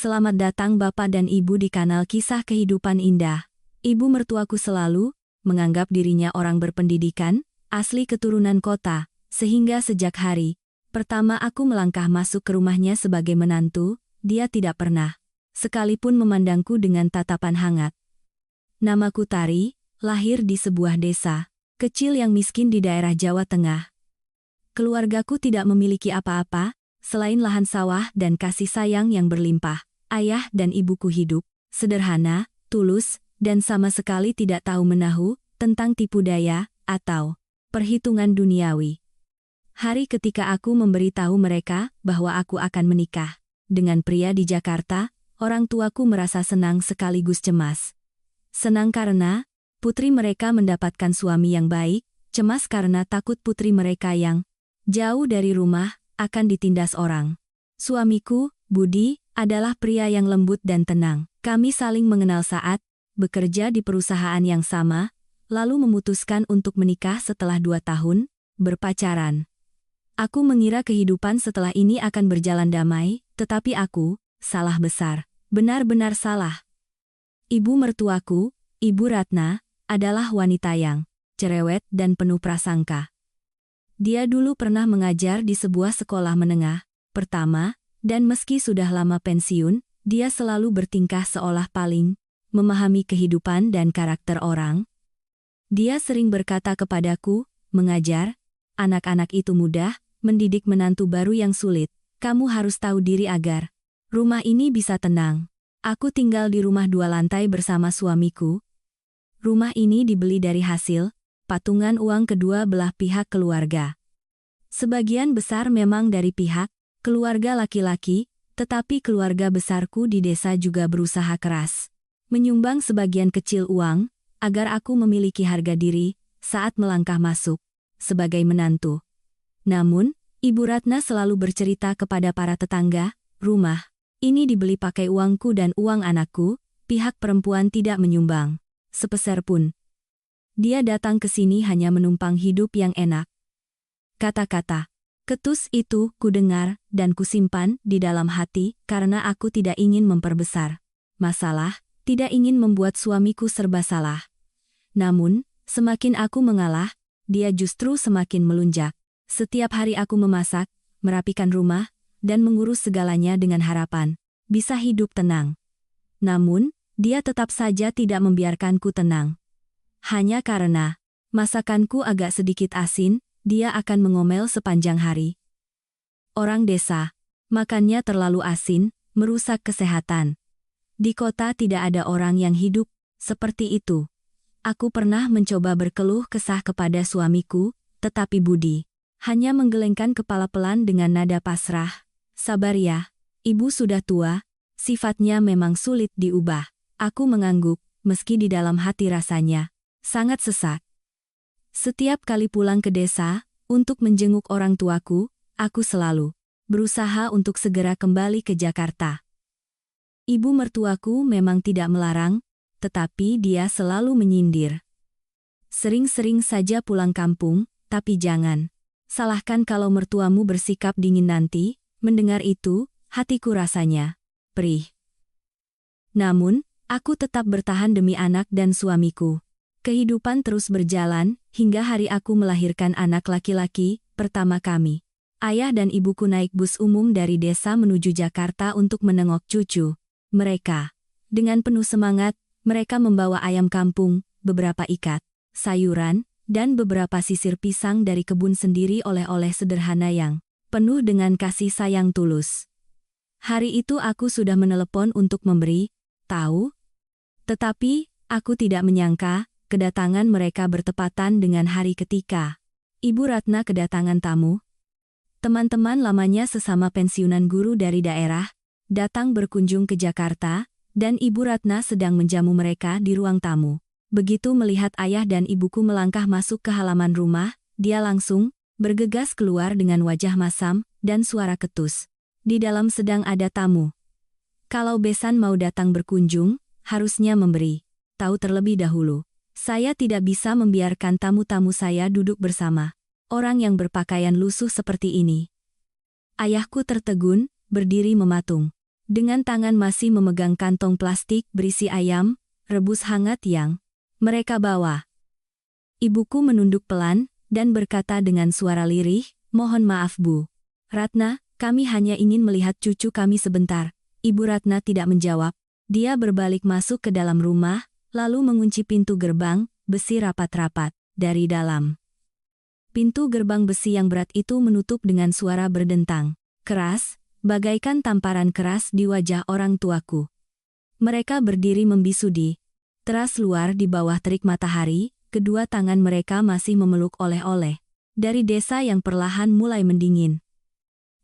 Selamat datang Bapak dan Ibu di kanal Kisah Kehidupan Indah. Ibu mertuaku selalu menganggap dirinya orang berpendidikan, asli keturunan kota, sehingga sejak hari pertama aku melangkah masuk ke rumahnya sebagai menantu, dia tidak pernah sekalipun memandangku dengan tatapan hangat. Namaku Tari, lahir di sebuah desa kecil yang miskin di daerah Jawa Tengah. Keluargaku tidak memiliki apa-apa selain lahan sawah dan kasih sayang yang berlimpah. Ayah dan ibuku hidup sederhana, tulus, dan sama sekali tidak tahu menahu tentang tipu daya atau perhitungan duniawi. Hari ketika aku memberitahu mereka bahwa aku akan menikah dengan pria di Jakarta, orang tuaku merasa senang sekaligus cemas. Senang karena putri mereka mendapatkan suami yang baik, cemas karena takut putri mereka yang jauh dari rumah akan ditindas orang. Suamiku, Budi, adalah pria yang lembut dan tenang. Kami saling mengenal saat bekerja di perusahaan yang sama, lalu memutuskan untuk menikah setelah 2 tahun berpacaran. Aku mengira kehidupan setelah ini akan berjalan damai, tetapi aku salah besar. Benar-benar salah. Ibu mertuaku, Ibu Ratna, adalah wanita yang cerewet dan penuh prasangka. Dia dulu pernah mengajar di sebuah sekolah menengah pertama, dan meski sudah lama pensiun, dia selalu bertingkah seolah paling memahami kehidupan dan karakter orang. Dia sering berkata kepadaku, mengajar anak-anak itu mudah, mendidik menantu baru yang sulit. Kamu harus tahu diri agar rumah ini bisa tenang. Aku tinggal di rumah 2 lantai bersama suamiku. Rumah ini dibeli dari hasil patungan uang kedua belah pihak keluarga. Sebagian besar memang dari pihak keluarga laki-laki, tetapi keluarga besarku di desa juga berusaha keras menyumbang sebagian kecil uang agar aku memiliki harga diri saat melangkah masuk sebagai menantu. Namun, Ibu Ratna selalu bercerita kepada para tetangga, rumah ini dibeli pakai uangku dan uang anakku, pihak perempuan tidak menyumbang sepeser pun. Dia datang ke sini hanya menumpang hidup yang enak. Kata-kata ketus itu kudengar dan kusimpan di dalam hati karena aku tidak ingin memperbesar masalah, tidak ingin membuat suamiku serba salah. Namun, semakin aku mengalah, dia justru semakin melunjak. Setiap hari aku memasak, merapikan rumah, dan mengurus segalanya dengan harapan bisa hidup tenang. Namun, dia tetap saja tidak membiarkanku tenang. Hanya karena masakanku agak sedikit asin, dia akan mengomel sepanjang hari. Orang desa, makannya terlalu asin, merusak kesehatan. Di kota tidak ada orang yang hidup seperti itu. Aku pernah mencoba berkeluh kesah kepada suamiku, tetapi Budi hanya menggelengkan kepala pelan dengan nada pasrah. Sabar ya, ibu sudah tua, sifatnya memang sulit diubah. Aku mengangguk, meski di dalam hati rasanya sangat sesak. Setiap kali pulang ke desa, untuk menjenguk orang tuaku, aku selalu berusaha untuk segera kembali ke Jakarta. Ibu mertuaku memang tidak melarang, tetapi dia selalu menyindir. Sering-sering saja pulang kampung, tapi jangan salahkan kalau mertuamu bersikap dingin nanti. Mendengar itu, hatiku rasanya perih. Namun, aku tetap bertahan demi anak dan suamiku. Kehidupan terus berjalan, hingga hari aku melahirkan anak laki-laki pertama kami. Ayah dan ibuku naik bus umum dari desa menuju Jakarta untuk menengok cucu mereka. Dengan penuh semangat, mereka membawa ayam kampung, beberapa ikat sayuran, dan beberapa sisir pisang dari kebun sendiri oleh-oleh sederhana yang penuh dengan kasih sayang tulus. Hari itu aku sudah menelepon untuk memberi tahu, tetapi aku tidak menyangka kedatangan mereka bertepatan dengan hari ketika Ibu Ratna kedatangan tamu. Teman-teman lamanya sesama pensiunan guru dari daerah datang berkunjung ke Jakarta, dan Ibu Ratna sedang menjamu mereka di ruang tamu. Begitu melihat ayah dan ibuku melangkah masuk ke halaman rumah, dia langsung bergegas keluar dengan wajah masam dan suara ketus. Di dalam sedang ada tamu. Kalau besan mau datang berkunjung, harusnya memberi tahu terlebih dahulu. Saya tidak bisa membiarkan tamu-tamu saya duduk bersama orang yang berpakaian lusuh seperti ini. Ayahku tertegun, berdiri mematung. dengan tangan masih memegang kantong plastik berisi ayam rebus hangat yang mereka bawa. Ibuku menunduk pelan dan berkata dengan suara lirih, "Mohon maaf Bu Ratna, kami hanya ingin melihat cucu kami sebentar." Ibu Ratna tidak menjawab. Dia berbalik masuk ke dalam rumah, lalu mengunci pintu gerbang besi rapat-rapat dari dalam. Pintu gerbang besi yang berat itu menutup dengan suara berdentang keras, bagaikan tamparan keras di wajah orang tuaku. Mereka berdiri membisu di teras luar di bawah terik matahari, kedua tangan mereka masih memeluk oleh-oleh dari desa yang perlahan mulai mendingin.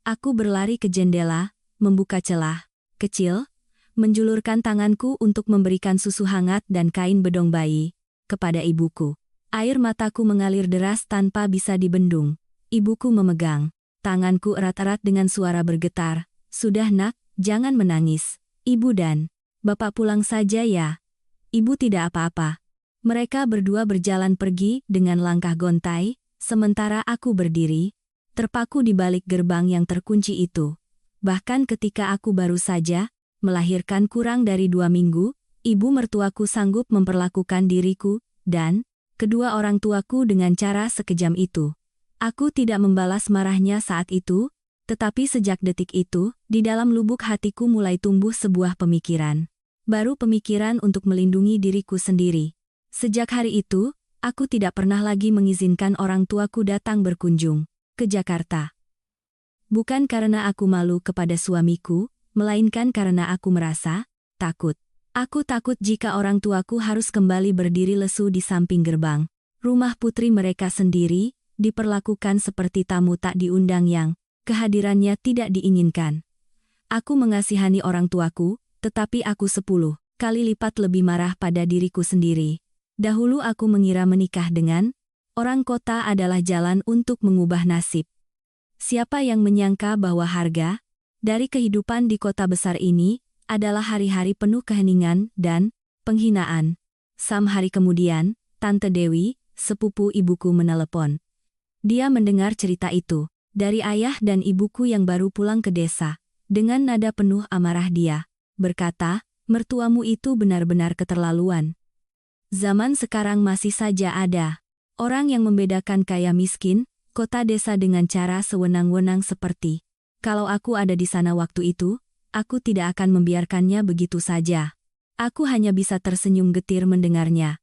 Aku berlari ke jendela, membuka celah kecil, menjulurkan tanganku untuk memberikan susu hangat dan kain bedong bayi kepada ibuku. Air mataku mengalir deras tanpa bisa dibendung. Ibuku memegang tanganku erat-erat dengan suara bergetar. "Sudah nak, jangan menangis. Ibu dan Bapak pulang saja ya." "Ibu tidak apa-apa." Mereka berdua berjalan pergi dengan langkah gontai, sementara aku berdiri, terpaku di balik gerbang yang terkunci itu. Bahkan ketika aku baru saja melahirkan kurang dari 2 minggu, ibu mertuaku sanggup memperlakukan diriku dan kedua orang tuaku dengan cara sekejam itu. Aku tidak membalas marahnya saat itu, tetapi sejak detik itu, di dalam lubuk hatiku mulai tumbuh sebuah pemikiran. Baru pemikiran untuk melindungi diriku sendiri. Sejak hari itu, aku tidak pernah lagi mengizinkan orang tuaku datang berkunjung ke Jakarta. Bukan karena aku malu kepada suamiku, melainkan karena aku merasa takut. Aku takut jika orang tuaku harus kembali berdiri lesu di samping gerbang rumah putri mereka sendiri, diperlakukan seperti tamu tak diundang yang kehadirannya tidak diinginkan. Aku mengasihani orang tuaku, tetapi aku 10 kali lipat lebih marah pada diriku sendiri. Dahulu aku mengira menikah dengan orang kota adalah jalan untuk mengubah nasib. Siapa yang menyangka bahwa harga dari kehidupan di kota besar ini adalah hari-hari penuh keheningan dan penghinaan. Hari kemudian, Tante Dewi, sepupu ibuku menelepon. Dia mendengar cerita itu dari ayah dan ibuku yang baru pulang ke desa. Dengan nada penuh amarah dia berkata, "Mertuamu itu benar-benar keterlaluan. Zaman sekarang masih saja ada orang yang membedakan kaya miskin, kota desa dengan cara sewenang-wenang seperti. Kalau aku ada di sana waktu itu, aku tidak akan membiarkannya begitu saja." Aku hanya bisa tersenyum getir mendengarnya.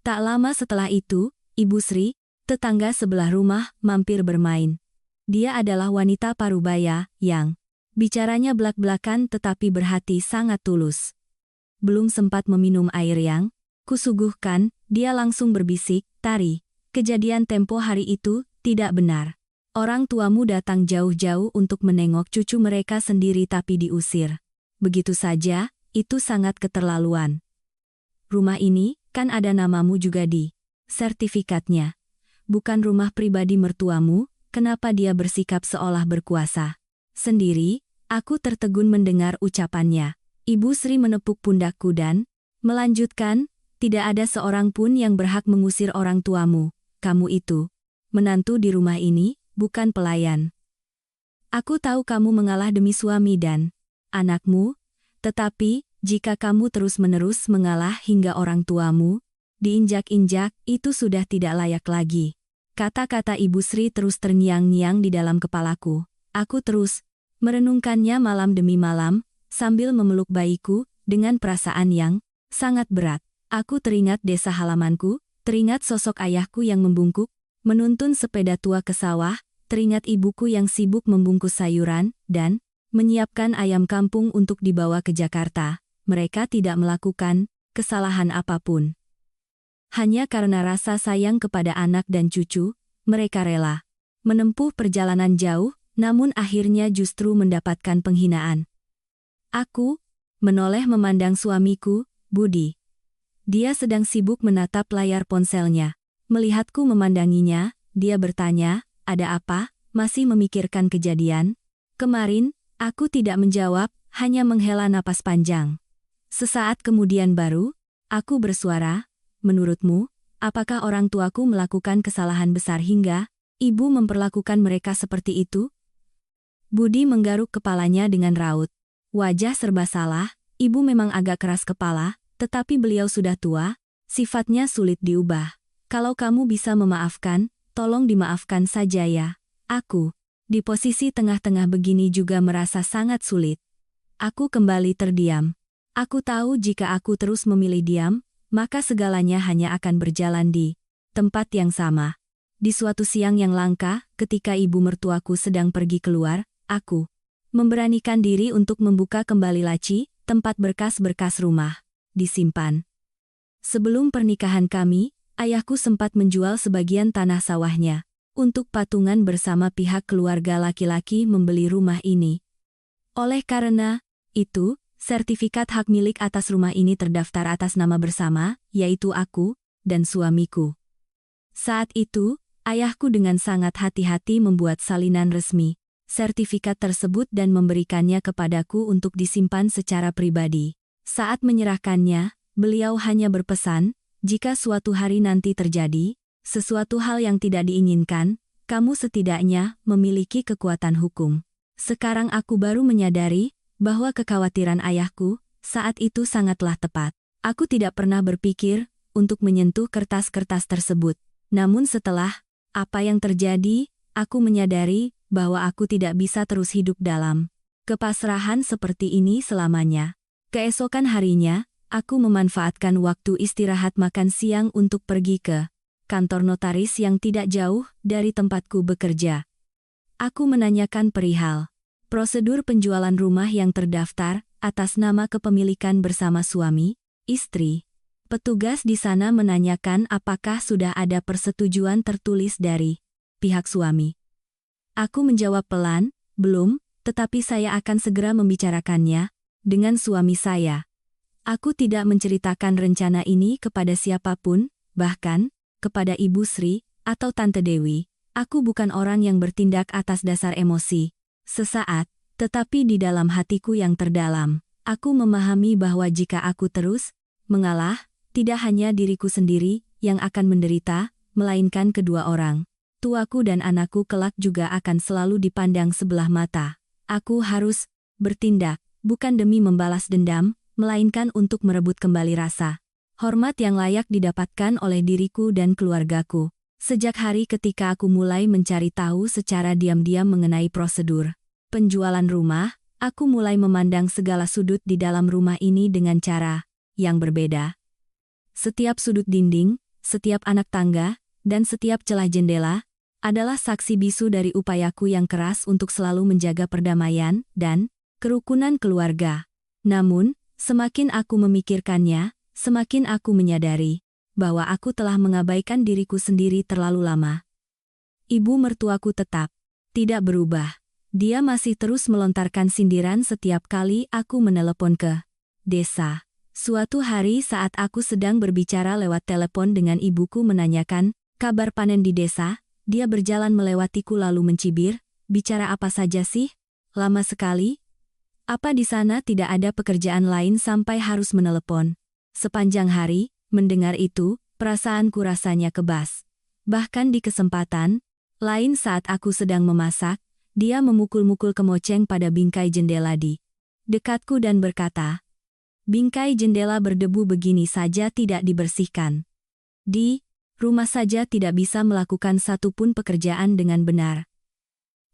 Tak lama setelah itu, Ibu Sri, tetangga sebelah rumah, mampir bermain. Dia adalah wanita parubaya yang bicaranya blak-blakan tetapi berhati sangat tulus. Belum sempat meminum air yang kusuguhkan, dia langsung berbisik, "Tari, kejadian tempo hari itu tidak benar. Orang tuamu datang jauh-jauh untuk menengok cucu mereka sendiri tapi diusir. Begitu saja, itu sangat keterlaluan. Rumah ini, kan ada namamu juga di sertifikatnya. Bukan rumah pribadi mertuamu, kenapa dia bersikap seolah berkuasa sendiri?" Aku tertegun mendengar ucapannya. Ibu Sri menepuk pundakku dan melanjutkan, "Tidak ada seorang pun yang berhak mengusir orang tuamu. Kamu itu menantu di rumah ini, bukan pelayan. Aku tahu kamu mengalah demi suami dan anakmu, tetapi jika kamu terus-menerus mengalah hingga orang tuamu diinjak-injak, itu sudah tidak layak lagi." Kata-kata Ibu Sri terus terngiang-ngiang di dalam kepalaku. Aku terus merenungkannya malam demi malam, sambil memeluk bayiku, dengan perasaan yang sangat berat. Aku teringat desa halamanku, teringat sosok ayahku yang membungkuk, menuntun sepeda tua ke sawah, teringat ibuku yang sibuk membungkus sayuran, dan menyiapkan ayam kampung untuk dibawa ke Jakarta. Mereka tidak melakukan kesalahan apapun. Hanya karena rasa sayang kepada anak dan cucu, mereka rela menempuh perjalanan jauh, namun akhirnya justru mendapatkan penghinaan. Aku menoleh memandang suamiku, Budi. Dia sedang sibuk menatap layar ponselnya. Melihatku memandanginya, dia bertanya, "Ada apa? Masih memikirkan kejadian kemarin?" Aku tidak menjawab, hanya menghela napas panjang. Sesaat kemudian baru, aku bersuara, "Menurutmu, apakah orang tuaku melakukan kesalahan besar hingga ibu memperlakukan mereka seperti itu?" Budi menggaruk kepalanya dengan raut. Wajah serba salah, ibu memang agak keras kepala, tetapi beliau sudah tua, sifatnya sulit diubah. Kalau kamu bisa memaafkan, tolong dimaafkan saja ya. Aku, di posisi tengah-tengah begini juga merasa sangat sulit. Aku kembali terdiam. Aku tahu jika aku terus memilih diam, maka segalanya hanya akan berjalan di tempat yang sama. Di suatu siang yang langka, ketika ibu mertuaku sedang pergi keluar, aku memberanikan diri untuk membuka kembali laci, tempat berkas-berkas rumah disimpan. Sebelum pernikahan kami, ayahku sempat menjual sebagian tanah sawahnya. Untuk patungan bersama pihak keluarga laki-laki membeli rumah ini. Oleh karena itu, sertifikat hak milik atas rumah ini terdaftar atas nama bersama, yaitu aku dan suamiku. Saat itu, ayahku dengan sangat hati-hati membuat salinan resmi sertifikat tersebut dan memberikannya kepadaku untuk disimpan secara pribadi. Saat menyerahkannya, beliau hanya berpesan, jika suatu hari nanti terjadi sesuatu hal yang tidak diinginkan, kamu setidaknya memiliki kekuatan hukum. Sekarang aku baru menyadari bahwa kekhawatiran ayahku saat itu sangatlah tepat. Aku tidak pernah berpikir untuk menyentuh kertas-kertas tersebut. Namun setelah apa yang terjadi, aku menyadari bahwa aku tidak bisa terus hidup dalam kepasrahan seperti ini selamanya. Keesokan harinya, aku memanfaatkan waktu istirahat makan siang untuk pergi ke kantor notaris yang tidak jauh dari tempatku bekerja. Aku menanyakan perihal prosedur penjualan rumah yang terdaftar atas nama kepemilikan bersama suami, istri. Petugas di sana menanyakan apakah sudah ada persetujuan tertulis dari pihak suami. Aku menjawab pelan, belum, tetapi saya akan segera membicarakannya dengan suami saya. Aku tidak menceritakan rencana ini kepada siapapun, bahkan kepada Ibu Sri atau Tante Dewi. Aku bukan orang yang bertindak atas dasar emosi sesaat, tetapi di dalam hatiku yang terdalam, aku memahami bahwa jika aku terus mengalah, tidak hanya diriku sendiri yang akan menderita, melainkan kedua orang tuaku dan anakku kelak juga akan selalu dipandang sebelah mata. Aku harus bertindak, bukan demi membalas dendam, melainkan untuk merebut kembali rasa hormat yang layak didapatkan oleh diriku dan keluargaku. Sejak hari ketika aku mulai mencari tahu secara diam-diam mengenai prosedur penjualan rumah, aku mulai memandang segala sudut di dalam rumah ini dengan cara yang berbeda. Setiap sudut dinding, setiap anak tangga, dan setiap celah jendela adalah saksi bisu dari upayaku yang keras untuk selalu menjaga perdamaian dan kerukunan keluarga. Namun, semakin aku memikirkannya, semakin aku menyadari bahwa aku telah mengabaikan diriku sendiri terlalu lama. Ibu mertuaku tetap tidak berubah. Dia masih terus melontarkan sindiran setiap kali aku menelepon ke desa. Suatu hari saat aku sedang berbicara lewat telepon dengan ibuku menanyakan kabar panen di desa, dia berjalan melewatiku lalu mencibir, bicara apa saja sih? Lama sekali? Apa di sana tidak ada pekerjaan lain sampai harus menelepon? Sepanjang hari, mendengar itu, perasaanku rasanya kebas. Bahkan di kesempatan lain saat aku sedang memasak, dia memukul-mukul kemoceng pada bingkai jendela di dekatku dan berkata, bingkai jendela berdebu begini saja tidak dibersihkan. Di rumah saja tidak bisa melakukan satu pun pekerjaan dengan benar.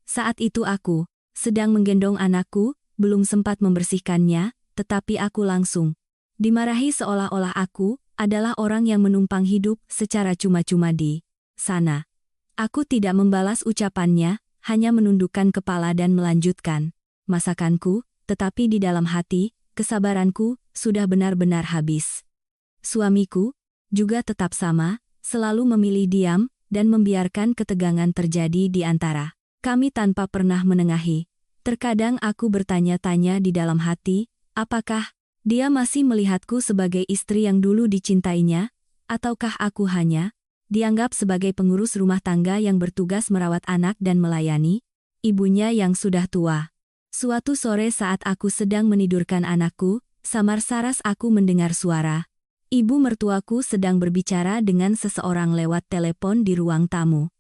Saat itu aku sedang menggendong anakku, belum sempat membersihkannya, tetapi aku langsung dimarahi seolah-olah aku adalah orang yang menumpang hidup secara cuma-cuma di sana. Aku tidak membalas ucapannya, hanya menundukkan kepala dan melanjutkan masakanku, tetapi di dalam hati, kesabaranku sudah benar-benar habis. Suamiku juga tetap sama, selalu memilih diam dan membiarkan ketegangan terjadi di antara kami tanpa pernah menengahi. Terkadang aku bertanya-tanya di dalam hati, apakah dia masih melihatku sebagai istri yang dulu dicintainya, ataukah aku hanya dianggap sebagai pengurus rumah tangga yang bertugas merawat anak dan melayani ibunya yang sudah tua. Suatu sore saat aku sedang menidurkan anakku, samar saras aku mendengar suara ibu mertuaku sedang berbicara dengan seseorang lewat telepon di ruang tamu.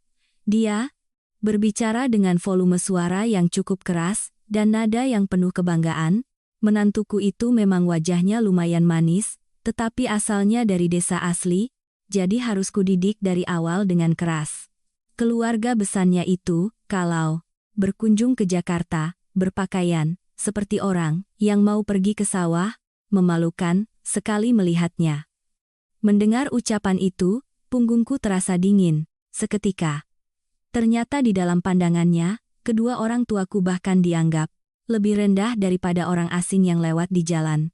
Dia berbicara dengan volume suara yang cukup keras dan nada yang penuh kebanggaan, Menantuku itu memang wajahnya lumayan manis, tetapi asalnya dari desa asli, jadi harus kudidik dari awal dengan keras. Keluarga besarnya itu, kalau berkunjung ke Jakarta, berpakaian seperti orang yang mau pergi ke sawah, memalukan sekali melihatnya. Mendengar ucapan itu, punggungku terasa dingin, seketika. Ternyata di dalam pandangannya, kedua orang tuaku bahkan dianggap lebih rendah daripada orang asing yang lewat di jalan.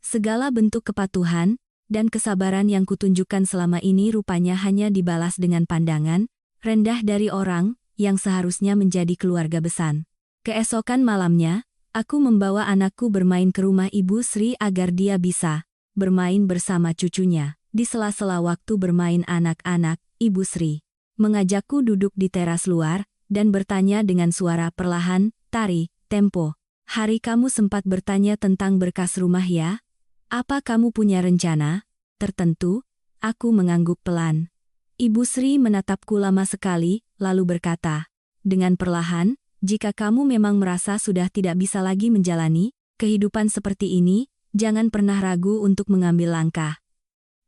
Segala bentuk kepatuhan dan kesabaran yang kutunjukkan selama ini rupanya hanya dibalas dengan pandangan rendah dari orang yang seharusnya menjadi keluarga besar. Keesokan malamnya, aku membawa anakku bermain ke rumah Ibu Sri agar dia bisa bermain bersama cucunya. Di sela-sela waktu bermain anak-anak, Ibu Sri mengajakku duduk di teras luar dan bertanya dengan suara perlahan, "Tari, Tempo, hari kamu sempat bertanya tentang berkas rumah ya? Apa kamu punya rencana tertentu?" Aku mengangguk pelan. Ibu Sri menatapku lama sekali, lalu berkata, dengan perlahan, "Jika kamu memang merasa sudah tidak bisa lagi menjalani kehidupan seperti ini, jangan pernah ragu untuk mengambil langkah.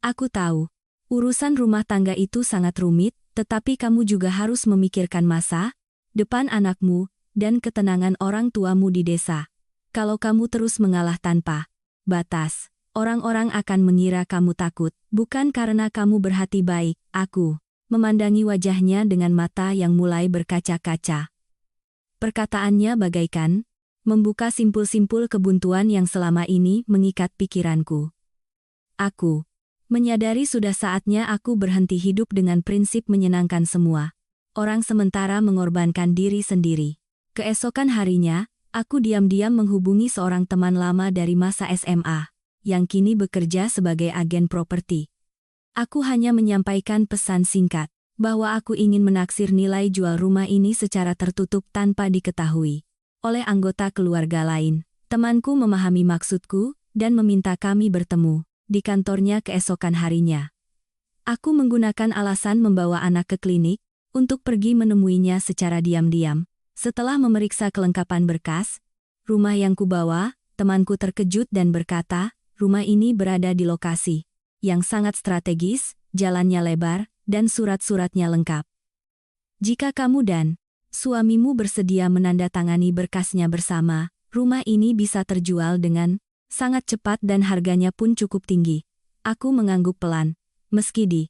Aku tahu, urusan rumah tangga itu sangat rumit, tetapi kamu juga harus memikirkan masa depan anakmu dan ketenangan orang tuamu di desa. Kalau kamu terus mengalah tanpa batas, orang-orang akan mengira kamu takut, bukan karena kamu berhati baik." Aku memandangi wajahnya dengan mata yang mulai berkaca-kaca. Perkataannya bagaikan membuka simpul-simpul kebuntuan yang selama ini mengikat pikiranku. Aku menyadari sudah saatnya aku berhenti hidup dengan prinsip menyenangkan semua orang sementara mengorbankan diri sendiri. Keesokan harinya, aku diam-diam menghubungi seorang teman lama dari masa SMA, yang kini bekerja sebagai agen properti. Aku hanya menyampaikan pesan singkat, bahwa aku ingin menaksir nilai jual rumah ini secara tertutup tanpa diketahui oleh anggota keluarga lain. Temanku memahami maksudku, dan meminta kami bertemu di kantornya keesokan harinya. Aku menggunakan alasan membawa anak ke klinik, untuk pergi menemuinya secara diam-diam. Setelah memeriksa kelengkapan berkas rumah yang kubawa, temanku terkejut dan berkata, rumah ini berada di lokasi yang sangat strategis, jalannya lebar, dan surat-suratnya lengkap. Jika kamu dan suamimu bersedia menandatangani berkasnya bersama, rumah ini bisa terjual dengan sangat cepat dan harganya pun cukup tinggi. Aku mengangguk pelan. Meski di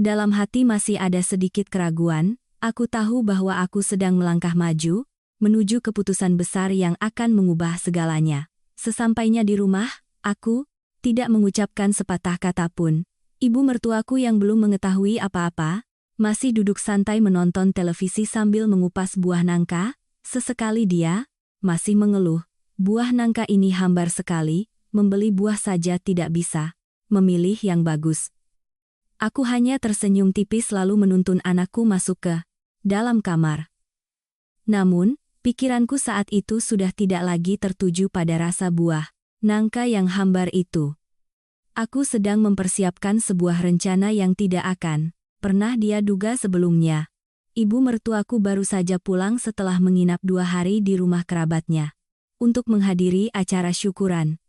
dalam hati masih ada sedikit keraguan, aku tahu bahwa aku sedang melangkah maju, menuju keputusan besar yang akan mengubah segalanya. Sesampainya di rumah, aku tidak mengucapkan sepatah kata pun. Ibu mertuaku yang belum mengetahui apa-apa, masih duduk santai menonton televisi sambil mengupas buah nangka. Sesekali dia masih mengeluh, buah nangka ini hambar sekali, membeli buah saja tidak bisa memilih yang bagus. Aku hanya tersenyum tipis lalu menuntun anakku masuk ke dalam kamar. Namun, pikiranku saat itu sudah tidak lagi tertuju pada rasa buah nangka yang hambar itu. Aku sedang mempersiapkan sebuah rencana yang tidak akan pernah dia duga sebelumnya. Ibu mertuaku baru saja pulang setelah menginap 2 hari di rumah kerabatnya untuk menghadiri acara syukuran.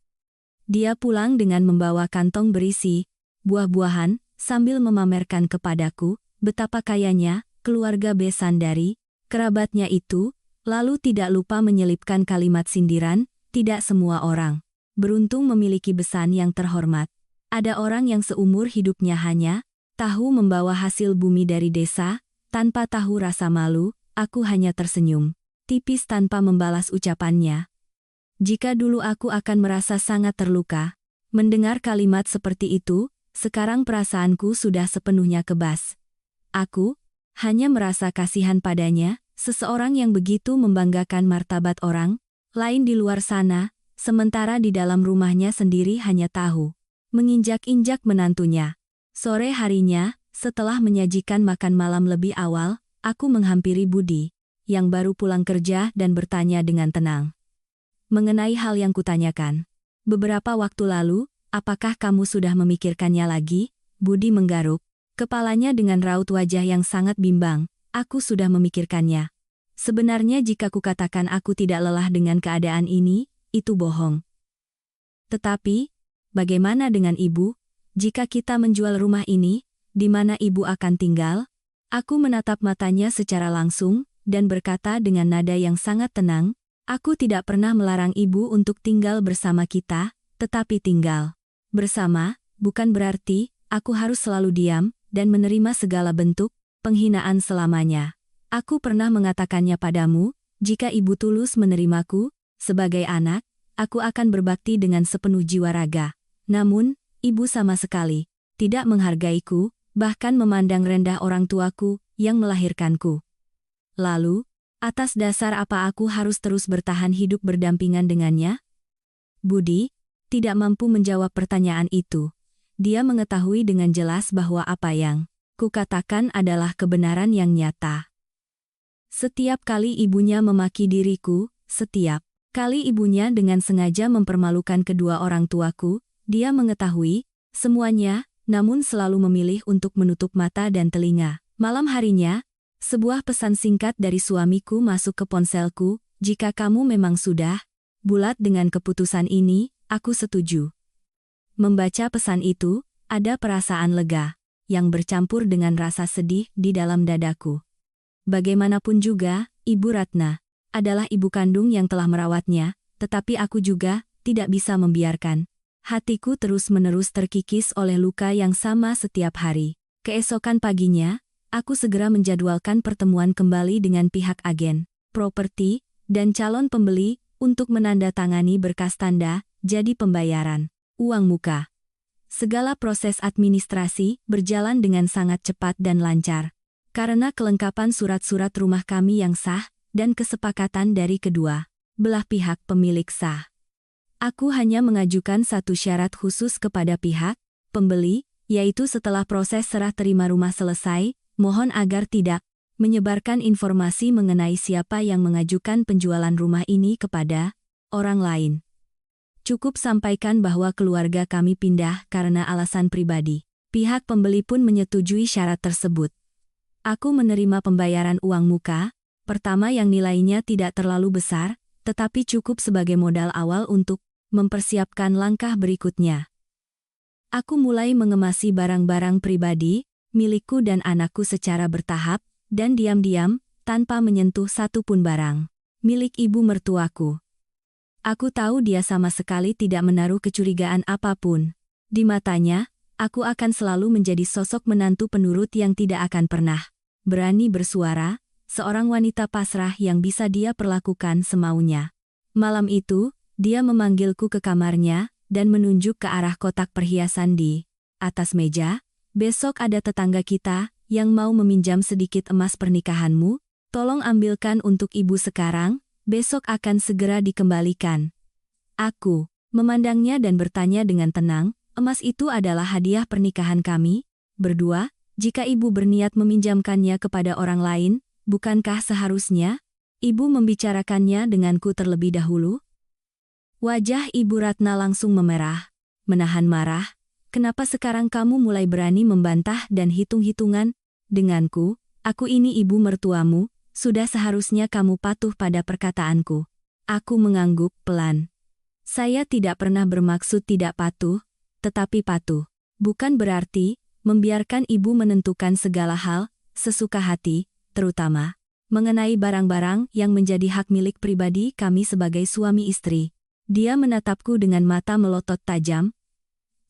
Dia pulang dengan membawa kantong berisi buah-buahan, sambil memamerkan kepadaku betapa kayanya keluarga besan dari kerabatnya itu, lalu tidak lupa menyelipkan kalimat sindiran, tidak semua orang beruntung memiliki besan yang terhormat. Ada orang yang seumur hidupnya hanya tahu membawa hasil bumi dari desa, tanpa tahu rasa malu. Aku hanya tersenyum tipis tanpa membalas ucapannya. Jika dulu aku akan merasa sangat terluka mendengar kalimat seperti itu, sekarang perasaanku sudah sepenuhnya kebas. Aku hanya merasa kasihan padanya, seseorang yang begitu membanggakan martabat orang lain di luar sana, sementara di dalam rumahnya sendiri hanya tahu menginjak-injak menantunya. Sore harinya, setelah menyajikan makan malam lebih awal, aku menghampiri Budi, yang baru pulang kerja dan bertanya dengan tenang mengenai hal yang kutanyakan. Beberapa waktu lalu, apakah kamu sudah memikirkannya lagi? Budi menggaruk kepalanya dengan raut wajah yang sangat bimbang. Aku sudah memikirkannya. Sebenarnya jika kukatakan aku tidak lelah dengan keadaan ini, itu bohong. Tetapi, bagaimana dengan ibu? Jika kita menjual rumah ini, di mana ibu akan tinggal? Aku menatap matanya secara langsung, dan berkata dengan nada yang sangat tenang, aku tidak pernah melarang ibu untuk tinggal bersama kita, tetapi tinggal bersama, bukan berarti aku harus selalu diam dan menerima segala bentuk penghinaan selamanya. Aku pernah mengatakannya padamu, jika ibu tulus menerimaku sebagai anak, aku akan berbakti dengan sepenuh jiwa raga. Namun, ibu sama sekali tidak menghargaiku, bahkan memandang rendah orang tuaku yang melahirkanku. Lalu, atas dasar apa aku harus terus bertahan hidup berdampingan dengannya? Budi tidak mampu menjawab pertanyaan itu. Dia mengetahui dengan jelas bahwa apa yang kukatakan adalah kebenaran yang nyata. Setiap kali ibunya memaki diriku, setiap kali ibunya dengan sengaja mempermalukan kedua orang tuaku, dia mengetahui semuanya, namun selalu memilih untuk menutup mata dan telinga. Malam harinya, sebuah pesan singkat dari suamiku masuk ke ponselku, jika kamu memang sudah bulat dengan keputusan ini, aku setuju. Membaca pesan itu, ada perasaan lega yang bercampur dengan rasa sedih di dalam dadaku. Bagaimanapun juga, Ibu Ratna adalah ibu kandung yang telah merawatnya, tetapi aku juga tidak bisa membiarkan hatiku terus-menerus terkikis oleh luka yang sama setiap hari. Keesokan paginya, aku segera menjadwalkan pertemuan kembali dengan pihak agen properti dan calon pembeli untuk menandatangani berkas tanda jadi pembayaran uang muka. Segala proses administrasi berjalan dengan sangat cepat dan lancar. Karena kelengkapan surat-surat rumah kami yang sah dan kesepakatan dari kedua belah pihak pemilik sah. Aku hanya mengajukan satu syarat khusus kepada pihak pembeli, yaitu setelah proses serah terima rumah selesai, mohon agar tidak menyebarkan informasi mengenai siapa yang mengajukan penjualan rumah ini kepada orang lain. Cukup sampaikan bahwa keluarga kami pindah karena alasan pribadi. Pihak pembeli pun menyetujui syarat tersebut. Aku menerima pembayaran uang muka, pertama yang nilainya tidak terlalu besar, tetapi cukup sebagai modal awal untuk mempersiapkan langkah berikutnya. Aku mulai mengemasi barang-barang pribadi, milikku dan anakku secara bertahap, dan diam-diam, tanpa menyentuh satu pun barang milik ibu mertuaku. Aku tahu dia sama sekali tidak menaruh kecurigaan apapun. Di matanya, aku akan selalu menjadi sosok menantu penurut yang tidak akan pernah berani bersuara, seorang wanita pasrah yang bisa dia perlakukan semaunya. Malam itu, dia memanggilku ke kamarnya, dan menunjuk ke arah kotak perhiasan di atas meja. Besok ada tetangga kita yang mau meminjam sedikit emas pernikahanmu, tolong ambilkan untuk ibu sekarang, besok akan segera dikembalikan. Aku memandangnya dan bertanya dengan tenang, emas itu adalah hadiah pernikahan kami berdua, jika ibu berniat meminjamkannya kepada orang lain, bukankah seharusnya ibu membicarakannya denganku terlebih dahulu? Wajah Ibu Ratna langsung memerah, menahan marah. Kenapa sekarang kamu mulai berani membantah dan hitung-hitungan denganku? Aku ini ibu mertuamu, sudah seharusnya kamu patuh pada perkataanku. Aku mengangguk pelan. Saya tidak pernah bermaksud tidak patuh, tetapi patuh bukan berarti membiarkan ibu menentukan segala hal sesuka hati, terutama mengenai barang-barang yang menjadi hak milik pribadi kami sebagai suami istri. Dia menatapku dengan mata melotot tajam.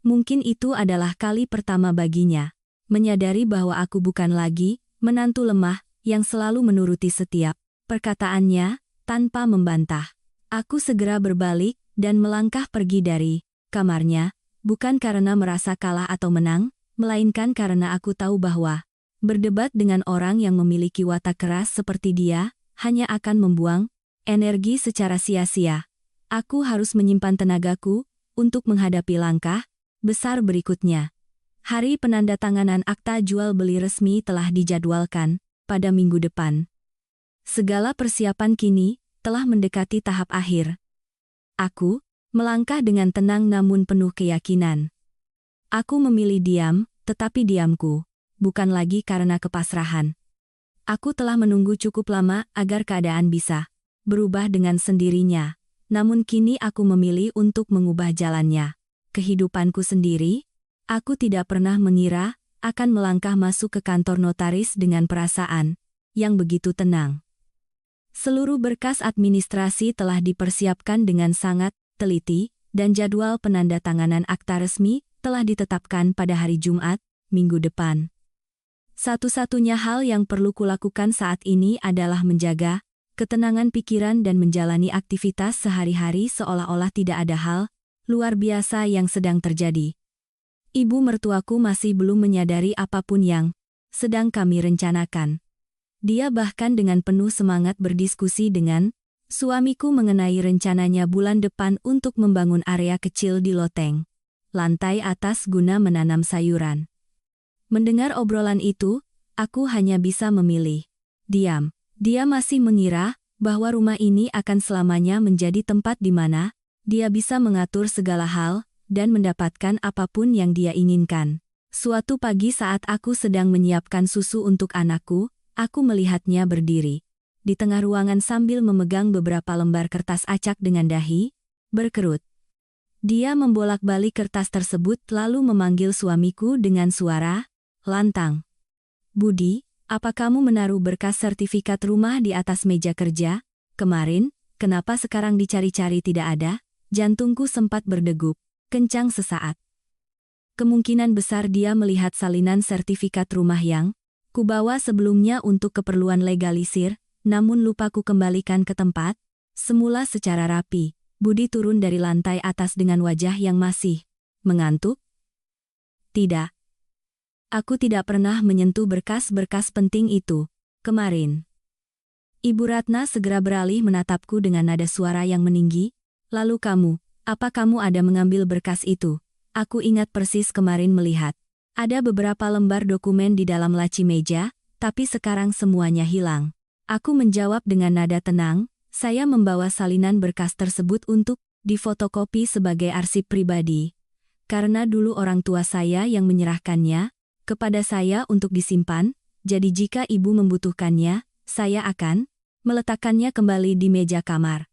Mungkin itu adalah kali pertama baginya menyadari bahwa aku bukan lagi menantu lemah yang selalu menuruti setiap perkataannya tanpa membantah. Aku segera berbalik dan melangkah pergi dari kamarnya, bukan karena merasa kalah atau menang, melainkan karena aku tahu bahwa berdebat dengan orang yang memiliki watak keras seperti dia hanya akan membuang energi secara sia-sia. Aku harus menyimpan tenagaku untuk menghadapi langkah besar berikutnya. Hari penandatanganan akta jual beli resmi telah dijadwalkan pada minggu depan. Segala persiapan kini telah mendekati tahap akhir. Aku melangkah dengan tenang namun penuh keyakinan. Aku memilih diam, tetapi diamku bukan lagi karena kepasrahan. Aku telah menunggu cukup lama agar keadaan bisa berubah dengan sendirinya. namun kini aku memilih untuk mengubah jalannya. Kehidupanku sendiri, aku tidak pernah mengira akan melangkah masuk ke kantor notaris dengan perasaan yang begitu tenang. Seluruh berkas administrasi telah dipersiapkan dengan sangat teliti, dan jadwal penandatanganan akta resmi telah ditetapkan pada hari Jumat, minggu depan. Satu-satunya hal yang perlu kulakukan saat ini adalah menjaga ketenangan pikiran dan menjalani aktivitas sehari-hari seolah-olah tidak ada hal luar biasa yang sedang terjadi. Ibu mertuaku masih belum menyadari apapun yang sedang kami rencanakan. Dia bahkan dengan penuh semangat berdiskusi dengan suamiku mengenai rencananya bulan depan untuk membangun area kecil di loteng lantai atas guna menanam sayuran. Mendengar obrolan itu, aku hanya bisa memilih diam. Dia masih mengira bahwa rumah ini akan selamanya menjadi tempat di mana dia bisa mengatur segala hal dan mendapatkan apapun yang dia inginkan. Suatu pagi saat aku sedang menyiapkan susu untuk anakku, aku melihatnya berdiri di tengah ruangan sambil memegang beberapa lembar kertas acak dengan dahi berkerut. Dia membolak-balik kertas tersebut lalu memanggil suamiku dengan suara lantang. "Budi, apa kamu menaruh berkas sertifikat rumah di atas meja kerja? Kemarin, kenapa sekarang dicari-cari tidak ada?" Jantungku sempat berdegup kencang sesaat. Kemungkinan besar dia melihat salinan sertifikat rumah yang kubawa sebelumnya untuk keperluan legalisir, namun lupa ku kembalikan ke tempat semula secara rapi. Budi turun dari lantai atas dengan wajah yang masih mengantuk. "Tidak. Aku tidak pernah menyentuh berkas-berkas penting itu kemarin." Ibu Ratna segera beralih menatapku dengan nada suara yang meninggi. "Lalu kamu, apa kamu ada mengambil berkas itu?" Aku ingat persis kemarin melihat ada beberapa lembar dokumen di dalam laci meja, tapi sekarang semuanya hilang. Aku menjawab dengan nada tenang, "Saya membawa salinan berkas tersebut untuk difotokopi sebagai arsip pribadi. Karena dulu orang tua saya yang menyerahkannya kepada saya untuk disimpan, jadi jika ibu membutuhkannya, saya akan meletakkannya kembali di meja kamar."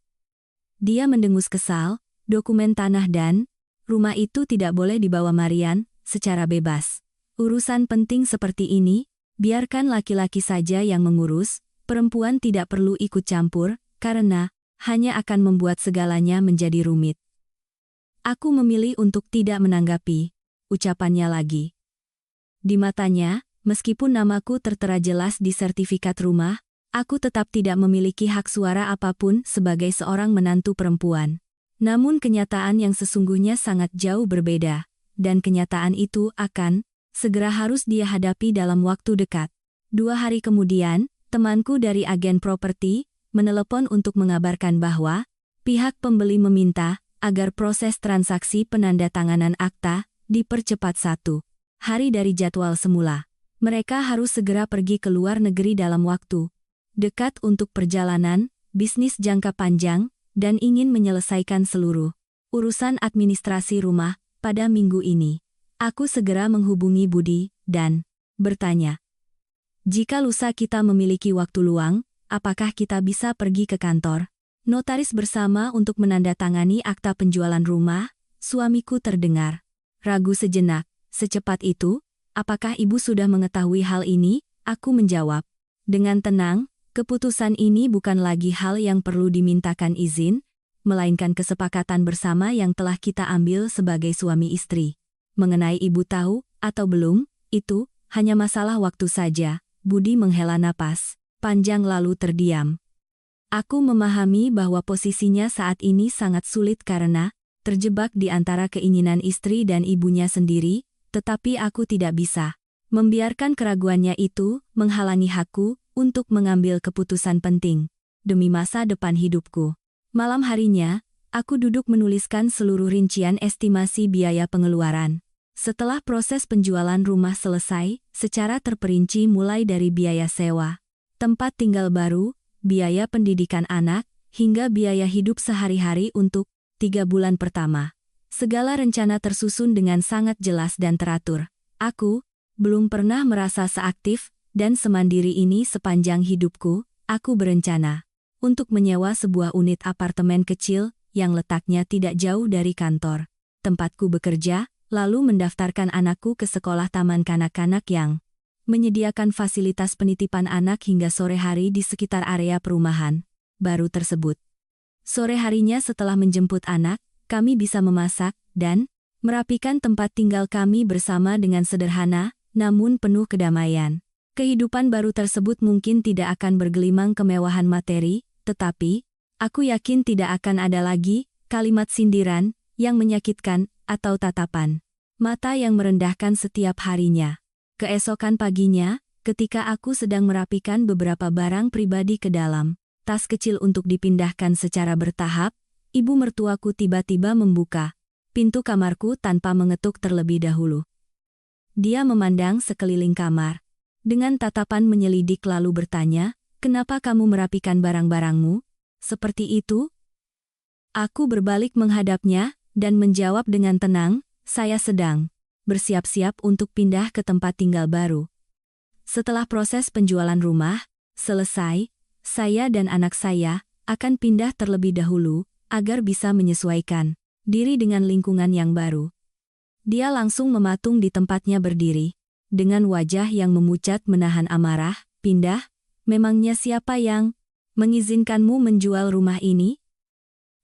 Dia mendengus kesal. Dokumen tanah dan rumah itu tidak boleh dibawa Marian secara bebas. Urusan penting seperti ini, biarkan laki-laki saja yang mengurus, perempuan tidak perlu ikut campur, karena hanya akan membuat segalanya menjadi rumit. Aku memilih untuk tidak menanggapi ucapannya lagi. Di matanya, meskipun namaku tertera jelas di sertifikat rumah, aku tetap tidak memiliki hak suara apapun sebagai seorang menantu perempuan. Namun kenyataan yang sesungguhnya sangat jauh berbeda, dan kenyataan itu akan segera harus dia hadapi dalam waktu dekat. 2 hari kemudian, temanku dari agen properti menelepon untuk mengabarkan bahwa pihak pembeli meminta agar proses transaksi penandatanganan akta dipercepat 1 hari dari jadwal semula. Mereka harus segera pergi ke luar negeri dalam waktu dekat untuk perjalanan bisnis jangka panjang dan ingin menyelesaikan seluruh urusan administrasi rumah pada minggu ini. Aku segera menghubungi Budi dan bertanya, "Jika lusa kita memiliki waktu luang, apakah kita bisa pergi ke kantor notaris bersama untuk menandatangani akta penjualan rumah?" Suamiku terdengar ragu sejenak. "Secepat itu? Apakah ibu sudah mengetahui hal ini?" Aku menjawab dengan tenang, "Keputusan ini bukan lagi hal yang perlu dimintakan izin, melainkan kesepakatan bersama yang telah kita ambil sebagai suami istri. Mengenai ibu tahu atau belum, itu hanya masalah waktu saja." Budi menghela napas panjang lalu terdiam. Aku memahami bahwa posisinya saat ini sangat sulit karena terjebak di antara keinginan istri dan ibunya sendiri, tetapi aku tidak bisa membiarkan keraguannya itu menghalangi hakku untuk mengambil keputusan penting demi masa depan hidupku. Malam harinya, aku duduk menuliskan seluruh rincian estimasi biaya pengeluaran. Setelah proses penjualan rumah selesai, secara terperinci mulai dari biaya sewa tempat tinggal baru, biaya pendidikan anak, hingga biaya hidup sehari-hari untuk 3 bulan pertama. Segala rencana tersusun dengan sangat jelas dan teratur. Aku belum pernah merasa seaktif dan semandiri ini sepanjang hidupku. Aku berencana untuk menyewa sebuah unit apartemen kecil yang letaknya tidak jauh dari kantor tempatku bekerja, lalu mendaftarkan anakku ke sekolah taman kanak-kanak yang menyediakan fasilitas penitipan anak hingga sore hari di sekitar area perumahan baru tersebut. Sore harinya setelah menjemput anak, kami bisa memasak dan merapikan tempat tinggal kami bersama dengan sederhana, namun penuh kedamaian. Kehidupan baru tersebut mungkin tidak akan bergelimang kemewahan materi, tetapi aku yakin tidak akan ada lagi kalimat sindiran yang menyakitkan atau tatapan mata yang merendahkan setiap harinya. Keesokan paginya, ketika aku sedang merapikan beberapa barang pribadi ke dalam tas kecil untuk dipindahkan secara bertahap, ibu mertuaku tiba-tiba membuka pintu kamarku tanpa mengetuk terlebih dahulu. Dia memandang sekeliling kamar dengan tatapan menyelidik lalu bertanya, "Kenapa kamu merapikan barang-barangmu seperti itu?" Aku berbalik menghadapnya dan menjawab dengan tenang, "Saya sedang bersiap-siap untuk pindah ke tempat tinggal baru. Setelah proses penjualan rumah selesai, saya dan anak saya akan pindah terlebih dahulu agar bisa menyesuaikan diri dengan lingkungan yang baru." Dia langsung mematung di tempatnya berdiri dengan wajah yang memucat menahan amarah. "Pindah? Memangnya siapa yang mengizinkanmu menjual rumah ini?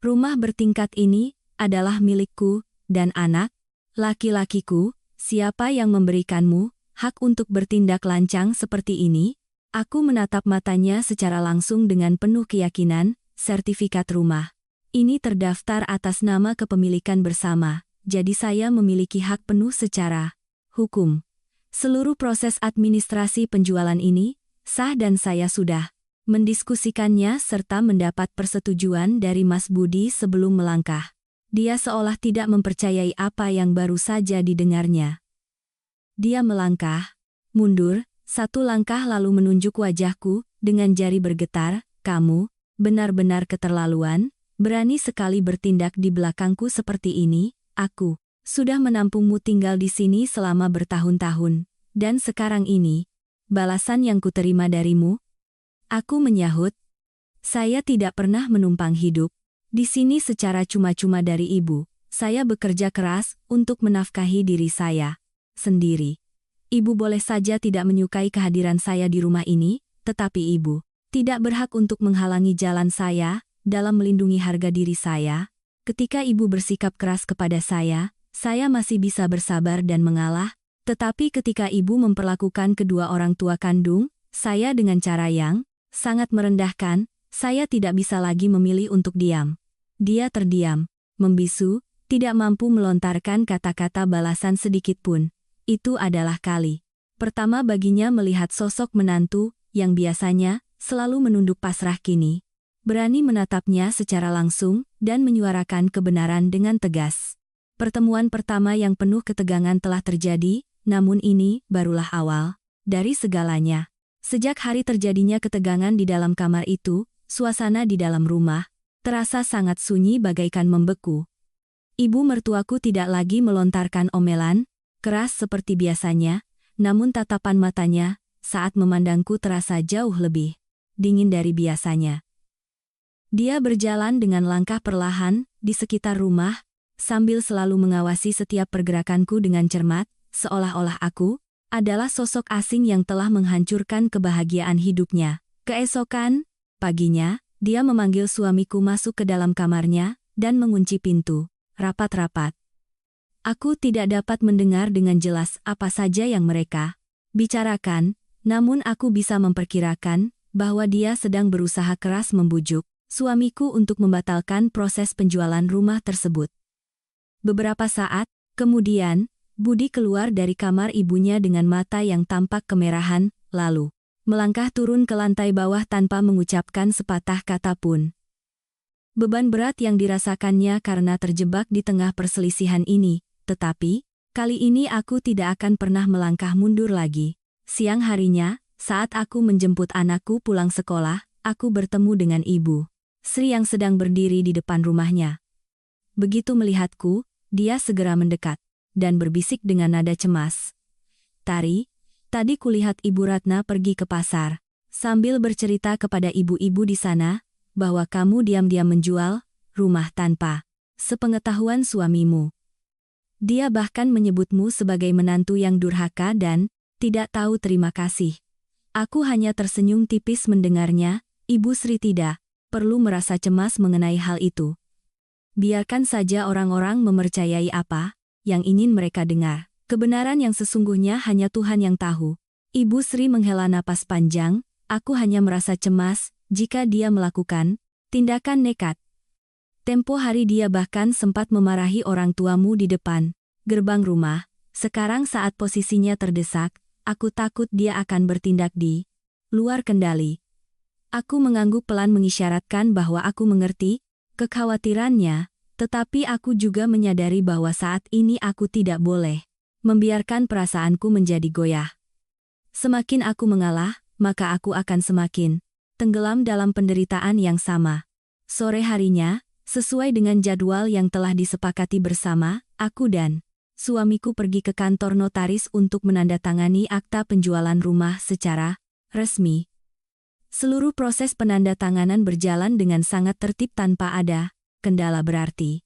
Rumah bertingkat ini adalah milikku dan anak laki-lakiku. Siapa yang memberikanmu hak untuk bertindak lancang seperti ini?" Aku menatap matanya secara langsung dengan penuh keyakinan. "Sertifikat rumah ini terdaftar atas nama kepemilikan bersama, jadi saya memiliki hak penuh secara hukum. Seluruh proses administrasi penjualan ini sah dan saya sudah mendiskusikannya serta mendapat persetujuan dari Mas Budi sebelum melangkah." Dia seolah tidak mempercayai apa yang baru saja didengarnya. Dia melangkah mundur satu langkah lalu menunjuk wajahku dengan jari bergetar, "Kamu benar-benar keterlaluan, berani sekali bertindak di belakangku seperti ini. Aku sudah menampungmu tinggal di sini selama bertahun-tahun, dan sekarang ini balasan yang kuterima darimu?" Aku menyahut, "Saya tidak pernah menumpang hidup di sini secara cuma-cuma dari ibu. Saya bekerja keras untuk menafkahi diri saya sendiri. Ibu boleh saja tidak menyukai kehadiran saya di rumah ini, tetapi ibu tidak berhak untuk menghalangi jalan saya dalam melindungi harga diri saya. Ketika ibu bersikap keras kepada saya masih bisa bersabar dan mengalah, tetapi ketika ibu memperlakukan kedua orang tua kandung saya dengan cara yang sangat merendahkan, saya tidak bisa lagi memilih untuk diam." Dia terdiam, membisu, tidak mampu melontarkan kata-kata balasan sedikit pun. Itu adalah kali pertama baginya melihat sosok menantu yang biasanya selalu menunduk pasrah kini berani menatapnya secara langsung dan menyuarakan kebenaran dengan tegas. Pertemuan pertama yang penuh ketegangan telah terjadi, namun ini barulah awal dari segalanya. Sejak hari terjadinya ketegangan di dalam kamar itu, suasana di dalam rumah terasa sangat sunyi bagaikan membeku. Ibu mertuaku tidak lagi melontarkan omelan keras seperti biasanya, namun tatapan matanya saat memandangku terasa jauh lebih dingin dari biasanya. Dia berjalan dengan langkah perlahan di sekitar rumah, sambil selalu mengawasi setiap pergerakanku dengan cermat, seolah-olah aku adalah sosok asing yang telah menghancurkan kebahagiaan hidupnya. Keesokan paginya, dia memanggil suamiku masuk ke dalam kamarnya dan mengunci pintu rapat-rapat. Aku tidak dapat mendengar dengan jelas apa saja yang mereka bicarakan, namun aku bisa memperkirakan bahwa dia sedang berusaha keras membujuk suamiku untuk membatalkan proses penjualan rumah tersebut. Beberapa saat kemudian, Budi keluar dari kamar ibunya dengan mata yang tampak kemerahan, lalu melangkah turun ke lantai bawah tanpa mengucapkan sepatah kata pun. Beban berat yang dirasakannya karena terjebak di tengah perselisihan ini, tetapi kali ini aku tidak akan pernah melangkah mundur lagi. Siang harinya, saat aku menjemput anakku pulang sekolah, aku bertemu dengan Ibu Sri yang sedang berdiri di depan rumahnya. Begitu melihatku, dia segera mendekat dan berbisik dengan nada cemas, "Tari, tadi kulihat Ibu Ratna pergi ke pasar, sambil bercerita kepada ibu-ibu di sana, bahwa kamu diam-diam menjual rumah tanpa sepengetahuan suamimu. Dia bahkan menyebutmu sebagai menantu yang durhaka dan tidak tahu terima kasih. Aku hanya tersenyum tipis mendengarnya. Ibu Sri tidak perlu merasa cemas mengenai hal itu. Biarkan saja orang-orang mempercayai apa yang ingin mereka dengar. Kebenaran yang sesungguhnya hanya Tuhan yang tahu. Ibu Sri menghela napas panjang. Aku hanya merasa cemas jika dia melakukan tindakan nekat. Tempo hari dia bahkan sempat memarahi orang tuamu di depan gerbang rumah. Sekarang saat posisinya terdesak, aku takut dia akan bertindak di luar kendali. Aku mengangguk pelan mengisyaratkan bahwa aku mengerti kekhawatirannya, tetapi aku juga menyadari bahwa saat ini aku tidak boleh membiarkan perasaanku menjadi goyah. Semakin aku mengalah, maka aku akan semakin tenggelam dalam penderitaan yang sama. Sore harinya, sesuai dengan jadwal yang telah disepakati bersama, aku dan suamiku pergi ke kantor notaris untuk menandatangani akta penjualan rumah secara resmi. Seluruh proses penandatanganan berjalan dengan sangat tertib tanpa ada kendala berarti.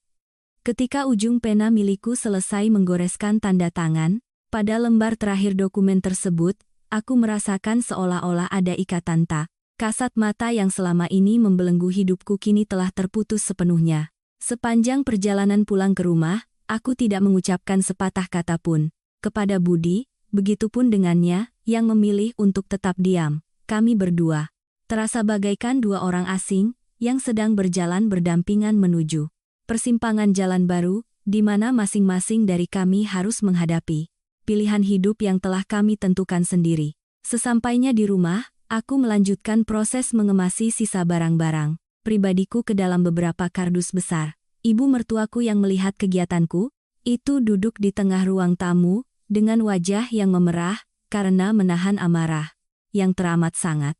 Ketika ujung pena milikku selesai menggoreskan tanda tangan, pada lembar terakhir dokumen tersebut, aku merasakan seolah-olah ada ikatan tak kasat mata yang selama ini membelenggu hidupku kini telah terputus sepenuhnya. Sepanjang perjalanan pulang ke rumah, aku tidak mengucapkan sepatah kata pun kepada Budi, begitupun dengannya, yang memilih untuk tetap diam. Kami berdua terasa bagaikan dua orang asing yang sedang berjalan berdampingan menuju persimpangan jalan baru, di mana masing-masing dari kami harus menghadapi pilihan hidup yang telah kami tentukan sendiri. Sesampainya di rumah, aku melanjutkan proses mengemasi sisa barang-barang pribadiku ke dalam beberapa kardus besar. Ibu mertuaku yang melihat kegiatanku, itu duduk di tengah ruang tamu, dengan wajah yang memerah, karena menahan amarah yang teramat sangat.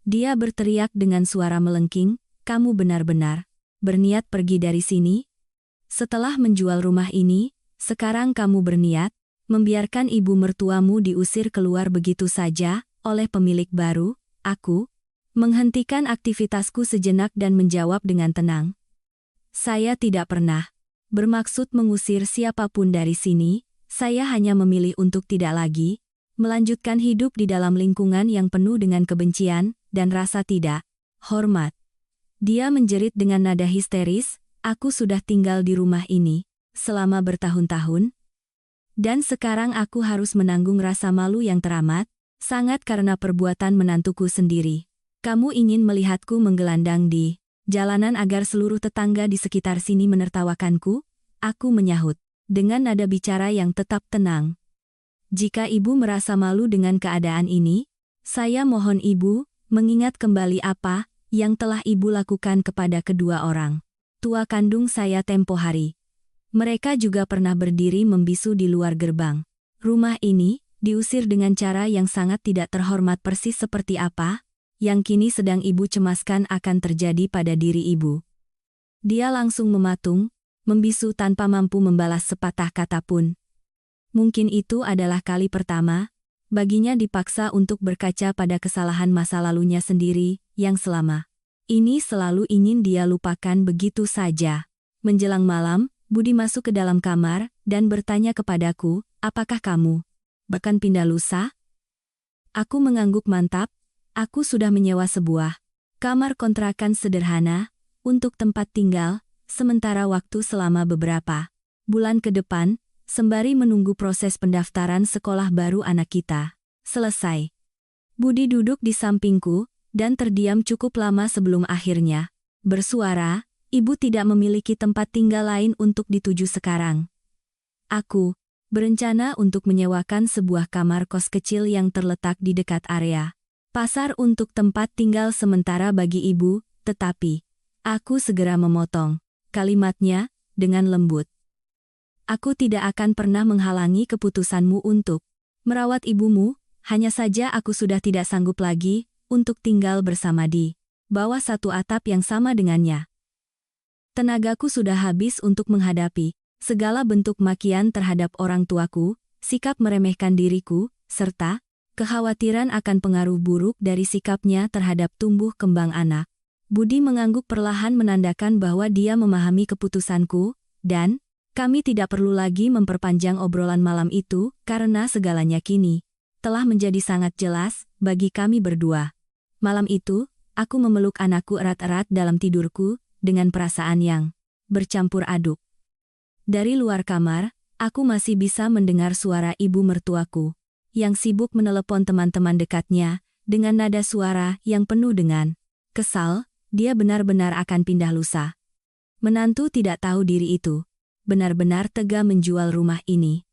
Dia berteriak dengan suara melengking, "Kamu benar-benar berniat pergi dari sini? Setelah menjual rumah ini, sekarang kamu berniat membiarkan ibu mertuamu diusir keluar begitu saja oleh pemilik baru?" Aku menghentikan aktivitasku sejenak dan menjawab dengan tenang. "Saya tidak pernah bermaksud mengusir siapapun dari sini, saya hanya memilih untuk tidak lagi melanjutkan hidup di dalam lingkungan yang penuh dengan kebencian dan rasa tidak hormat." Dia menjerit dengan nada histeris, "Aku sudah tinggal di rumah ini selama bertahun-tahun, dan sekarang aku harus menanggung rasa malu yang teramat sangat karena perbuatan menantuku sendiri. Kamu ingin melihatku menggelandang di jalanan agar seluruh tetangga di sekitar sini menertawakanku?" Aku menyahut dengan nada bicara yang tetap tenang. "Jika ibu merasa malu dengan keadaan ini, saya mohon ibu mengingat kembali apa yang telah ibu lakukan kepada kedua orang tua kandung saya tempo hari. Mereka juga pernah berdiri membisu di luar gerbang rumah ini, diusir dengan cara yang sangat tidak terhormat persis seperti apa yang kini sedang ibu cemaskan akan terjadi pada diri ibu." Dia langsung mematung, membisu tanpa mampu membalas sepatah kata pun. Mungkin itu adalah kali pertama baginya dipaksa untuk berkaca pada kesalahan masa lalunya sendiri, yang selama ini selalu ingin dia lupakan begitu saja. Menjelang malam, Budi masuk ke dalam kamar dan bertanya kepadaku, "Apakah kamu bahkan pindah lusa?" Aku mengangguk mantap. Aku sudah menyewa sebuah kamar kontrakan sederhana untuk tempat tinggal sementara waktu selama beberapa bulan ke depan, sembari menunggu proses pendaftaran sekolah baru anak kita selesai. Budi duduk di sampingku dan terdiam cukup lama sebelum akhirnya bersuara, "Ibu tidak memiliki tempat tinggal lain untuk dituju sekarang. Aku berencana untuk menyewakan sebuah kamar kos kecil yang terletak di dekat area pasar untuk tempat tinggal sementara bagi ibu, tetapi..." Aku segera memotong kalimatnya dengan lembut. "Aku tidak akan pernah menghalangi keputusanmu untuk merawat ibumu, hanya saja aku sudah tidak sanggup lagi untuk tinggal bersama di bawah satu atap yang sama dengannya. Tenagaku sudah habis untuk menghadapi segala bentuk makian terhadap orang tuaku, sikap meremehkan diriku, serta kekhawatiran akan pengaruh buruk dari sikapnya terhadap tumbuh kembang anak Budi mengangguk perlahan menandakan bahwa dia memahami keputusanku, dan kami tidak perlu lagi memperpanjang obrolan malam itu, karena segalanya kini telah menjadi sangat jelas bagi kami berdua. Malam itu, aku memeluk anakku erat-erat dalam tidurku, dengan perasaan yang bercampur aduk. Dari luar kamar, aku masih bisa mendengar suara ibu mertuaku, yang sibuk menelepon teman-teman dekatnya, dengan nada suara yang penuh dengan kesal. Dia benar-benar akan pindah lusa. Menantu tidak tahu diri itu benar-benar tega menjual rumah ini.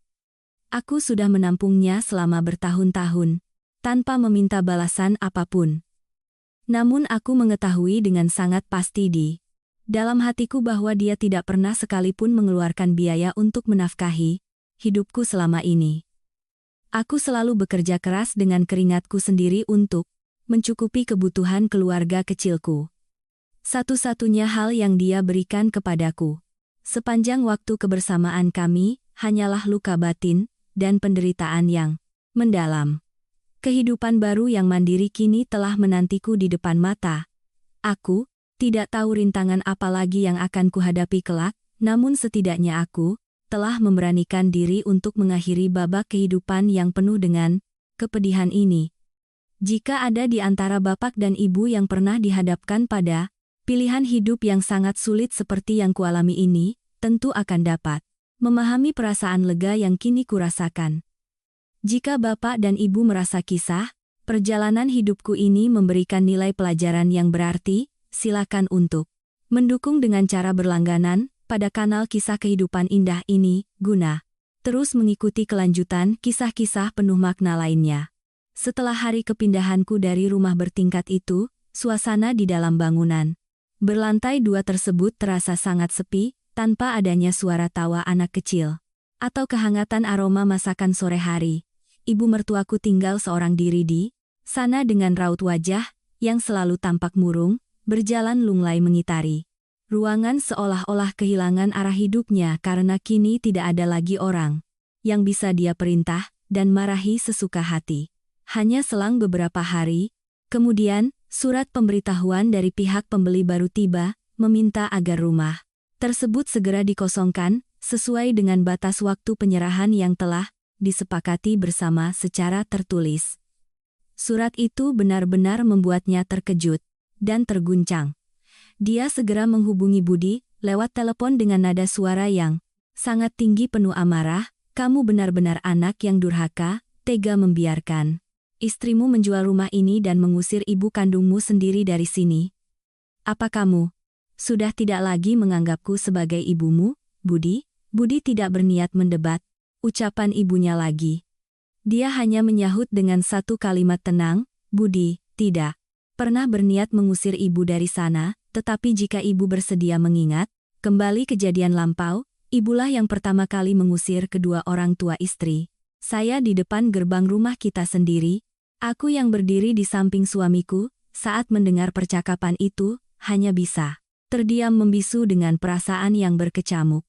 Aku sudah menampungnya selama bertahun-tahun, tanpa meminta balasan apapun. Namun aku mengetahui dengan sangat pasti di dalam hatiku bahwa dia tidak pernah sekalipun mengeluarkan biaya untuk menafkahi hidupku selama ini. Aku selalu bekerja keras dengan keringatku sendiri untuk mencukupi kebutuhan keluarga kecilku. Satu-satunya hal yang dia berikan kepadaku sepanjang waktu kebersamaan kami hanyalah luka batin dan penderitaan yang mendalam. Kehidupan baru yang mandiri kini telah menantiku di depan mata. Aku tidak tahu rintangan apa lagi yang akan kuhadapi kelak, namun setidaknya aku telah memberanikan diri untuk mengakhiri babak kehidupan yang penuh dengan kepedihan ini. Jika ada di antara bapak dan ibu yang pernah dihadapkan pada pilihan hidup yang sangat sulit seperti yang kualami ini, tentu akan dapat memahami perasaan lega yang kini kurasakan. Jika bapak dan ibu merasa kisah perjalanan hidupku ini memberikan nilai pelajaran yang berarti, silakan untuk mendukung dengan cara berlangganan pada kanal Kisah Kehidupan Indah ini, guna terus mengikuti kelanjutan kisah-kisah penuh makna lainnya. Setelah hari kepindahanku dari rumah bertingkat itu, suasana di dalam bangunan berlantai 2 tersebut terasa sangat sepi, tanpa adanya suara tawa anak kecil atau kehangatan aroma masakan sore hari. Ibu mertuaku tinggal seorang diri di sana dengan raut wajah yang selalu tampak murung, berjalan lunglai mengitari ruangan seolah-olah kehilangan arah hidupnya karena kini tidak ada lagi orang yang bisa dia perintah dan marahi sesuka hati. Hanya selang beberapa hari kemudian, surat pemberitahuan dari pihak pembeli baru tiba, meminta agar rumah tersebut segera dikosongkan, sesuai dengan batas waktu penyerahan yang telah disepakati bersama secara tertulis. Surat itu benar-benar membuatnya terkejut dan terguncang. Dia segera menghubungi Budi, lewat telepon dengan nada suara yang sangat tinggi penuh amarah. "Kamu benar-benar anak yang durhaka, tega membiarkan istrimu menjual rumah ini dan mengusir ibu kandungmu sendiri dari sini. Apa kamu sudah tidak lagi menganggapku sebagai ibumu, Budi?" Budi tidak berniat mendebat ucapan ibunya lagi. Dia hanya menyahut dengan satu kalimat tenang, "Budi tidak pernah berniat mengusir ibu dari sana, tetapi jika ibu bersedia mengingat kembali kejadian lampau, ibulah yang pertama kali mengusir kedua orang tua istri saya di depan gerbang rumah kita sendiri." Aku yang berdiri di samping suamiku, saat mendengar percakapan itu, hanya bisa terdiam membisu dengan perasaan yang berkecamuk.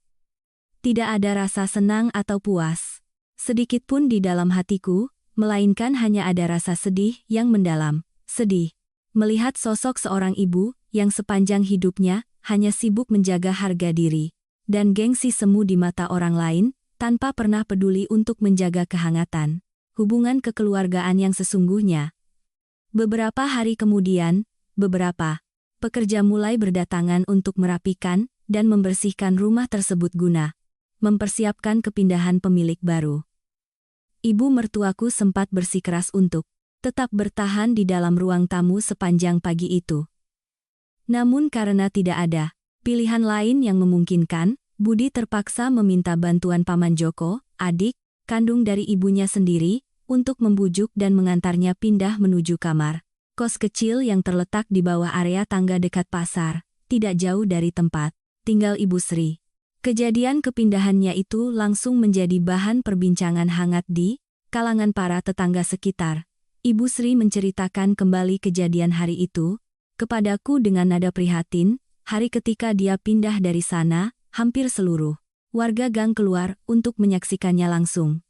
Tidak ada rasa senang atau puas sedikit pun di dalam hatiku, melainkan hanya ada rasa sedih yang mendalam. Sedih melihat sosok seorang ibu yang sepanjang hidupnya hanya sibuk menjaga harga diri dan gengsi semu di mata orang lain, tanpa pernah peduli untuk menjaga kehangatan hubungan kekeluargaan yang sesungguhnya. Beberapa hari kemudian, beberapa pekerja mulai berdatangan untuk merapikan dan membersihkan rumah tersebut guna mempersiapkan kepindahan pemilik baru. Ibu mertuaku sempat bersikeras untuk tetap bertahan di dalam ruang tamu sepanjang pagi itu. Namun karena tidak ada pilihan lain yang memungkinkan, Budi terpaksa meminta bantuan Paman Joko, adik kandung dari ibunya sendiri, untuk membujuk dan mengantarnya pindah menuju kamar kos kecil yang terletak di bawah area tangga dekat pasar, tidak jauh dari tempat tinggal Ibu Sri. Kejadian kepindahannya itu langsung menjadi bahan perbincangan hangat di kalangan para tetangga sekitar. Ibu Sri menceritakan kembali kejadian hari itu kepadaku dengan nada prihatin. Hari ketika dia pindah dari sana, hampir seluruh warga gang keluar untuk menyaksikannya langsung.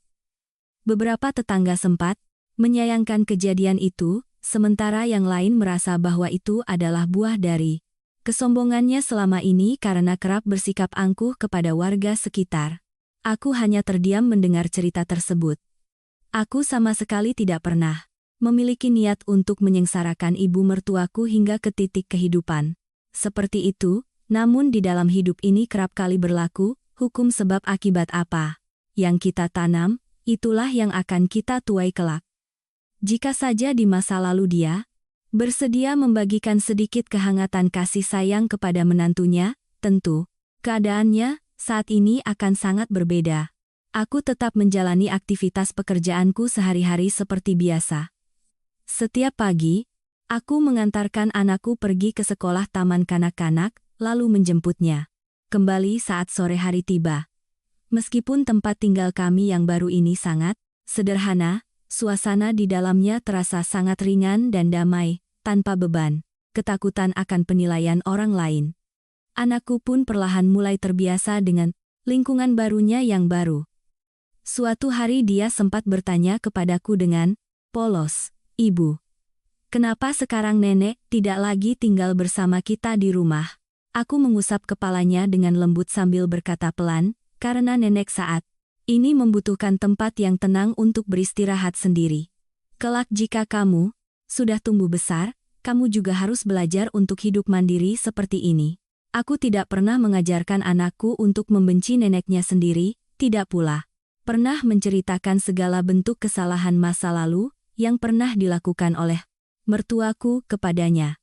Beberapa tetangga sempat menyayangkan kejadian itu, sementara yang lain merasa bahwa itu adalah buah dari kesombongannya selama ini karena kerap bersikap angkuh kepada warga sekitar. Aku hanya terdiam mendengar cerita tersebut. Aku sama sekali tidak pernah memiliki niat untuk menyengsarakan ibu mertuaku hingga ke titik kehidupan seperti itu, namun di dalam hidup ini kerap kali berlaku, hukum sebab akibat apa yang kita tanam, itulah yang akan kita tuai kelak. Jika saja di masa lalu dia bersedia membagikan sedikit kehangatan kasih sayang kepada menantunya, tentu keadaannya saat ini akan sangat berbeda. Aku tetap menjalani aktivitas pekerjaanku sehari-hari seperti biasa. Setiap pagi, aku mengantarkan anakku pergi ke sekolah taman kanak-kanak, lalu menjemputnya kembali saat sore hari tiba. Meskipun tempat tinggal kami yang baru ini sangat sederhana, suasana di dalamnya terasa sangat ringan dan damai, tanpa beban, ketakutan akan penilaian orang lain. Anakku pun perlahan mulai terbiasa dengan lingkungan barunya yang baru. Suatu hari dia sempat bertanya kepadaku dengan polos, "Ibu, kenapa sekarang nenek tidak lagi tinggal bersama kita di rumah?" Aku mengusap kepalanya dengan lembut sambil berkata pelan, "Karena nenek saat ini membutuhkan tempat yang tenang untuk beristirahat sendiri. Kelak jika kamu sudah tumbuh besar, kamu juga harus belajar untuk hidup mandiri seperti ini." Aku tidak pernah mengajarkan anakku untuk membenci neneknya sendiri, tidak pula pernah menceritakan segala bentuk kesalahan masa lalu yang pernah dilakukan oleh mertuaku kepadanya.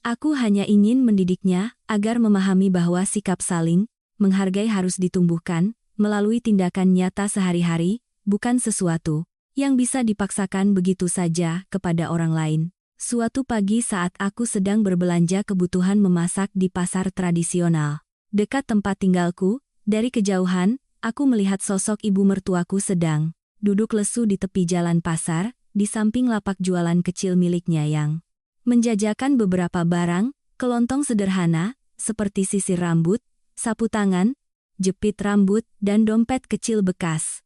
Aku hanya ingin mendidiknya agar memahami bahwa sikap saling menghargai harus ditumbuhkan melalui tindakan nyata sehari-hari, bukan sesuatu yang bisa dipaksakan begitu saja kepada orang lain. Suatu pagi saat aku sedang berbelanja kebutuhan memasak di pasar tradisional dekat tempat tinggalku, dari kejauhan, aku melihat sosok ibu mertuaku sedang duduk lesu di tepi jalan pasar, di samping lapak jualan kecil miliknya yang menjajakan beberapa barang, kelontong sederhana, seperti sisir rambut, sapu tangan, jepit rambut, dan dompet kecil bekas.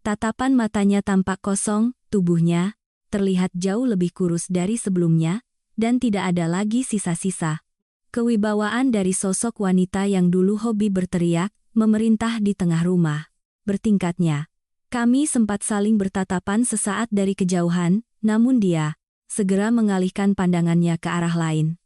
Tatapan matanya tampak kosong, tubuhnya terlihat jauh lebih kurus dari sebelumnya, dan tidak ada lagi sisa-sisa kewibawaan dari sosok wanita yang dulu hobi berteriak, memerintah di tengah rumah bertingkatnya. Kami sempat saling bertatapan sesaat dari kejauhan, namun dia segera mengalihkan pandangannya ke arah lain.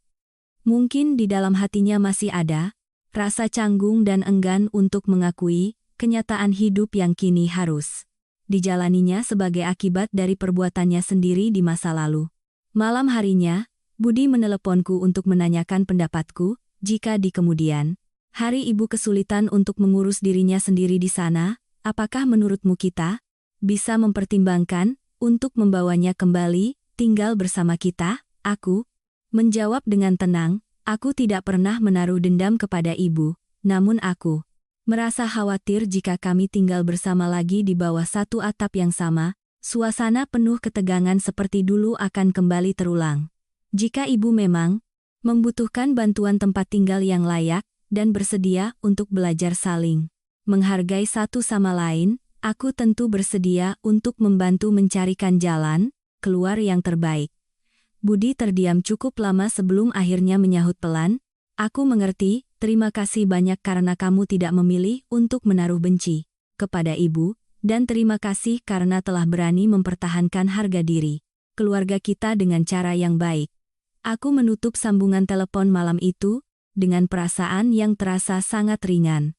Mungkin di dalam hatinya masih ada rasa canggung dan enggan untuk mengakui kenyataan hidup yang kini harus dijalaninya sebagai akibat dari perbuatannya sendiri di masa lalu. Malam harinya, Budi meneleponku untuk menanyakan pendapatku, jika di kemudian hari ibu kesulitan untuk mengurus dirinya sendiri di sana, apakah menurutmu kita bisa mempertimbangkan untuk membawanya kembali tinggal bersama kita? Aku menjawab dengan tenang, aku tidak pernah menaruh dendam kepada ibu, namun aku merasa khawatir jika kami tinggal bersama lagi di bawah satu atap yang sama, suasana penuh ketegangan seperti dulu akan kembali terulang. Jika ibu memang membutuhkan bantuan tempat tinggal yang layak, dan bersedia untuk belajar saling menghargai satu sama lain, aku tentu bersedia untuk membantu mencarikan jalan keluar yang terbaik. Budi terdiam cukup lama sebelum akhirnya menyahut pelan, "Aku mengerti, terima kasih banyak karena kamu tidak memilih untuk menaruh benci kepada ibu, dan terima kasih karena telah berani mempertahankan harga diri keluarga kita dengan cara yang baik." Aku menutup sambungan telepon malam itu dengan perasaan yang terasa sangat ringan.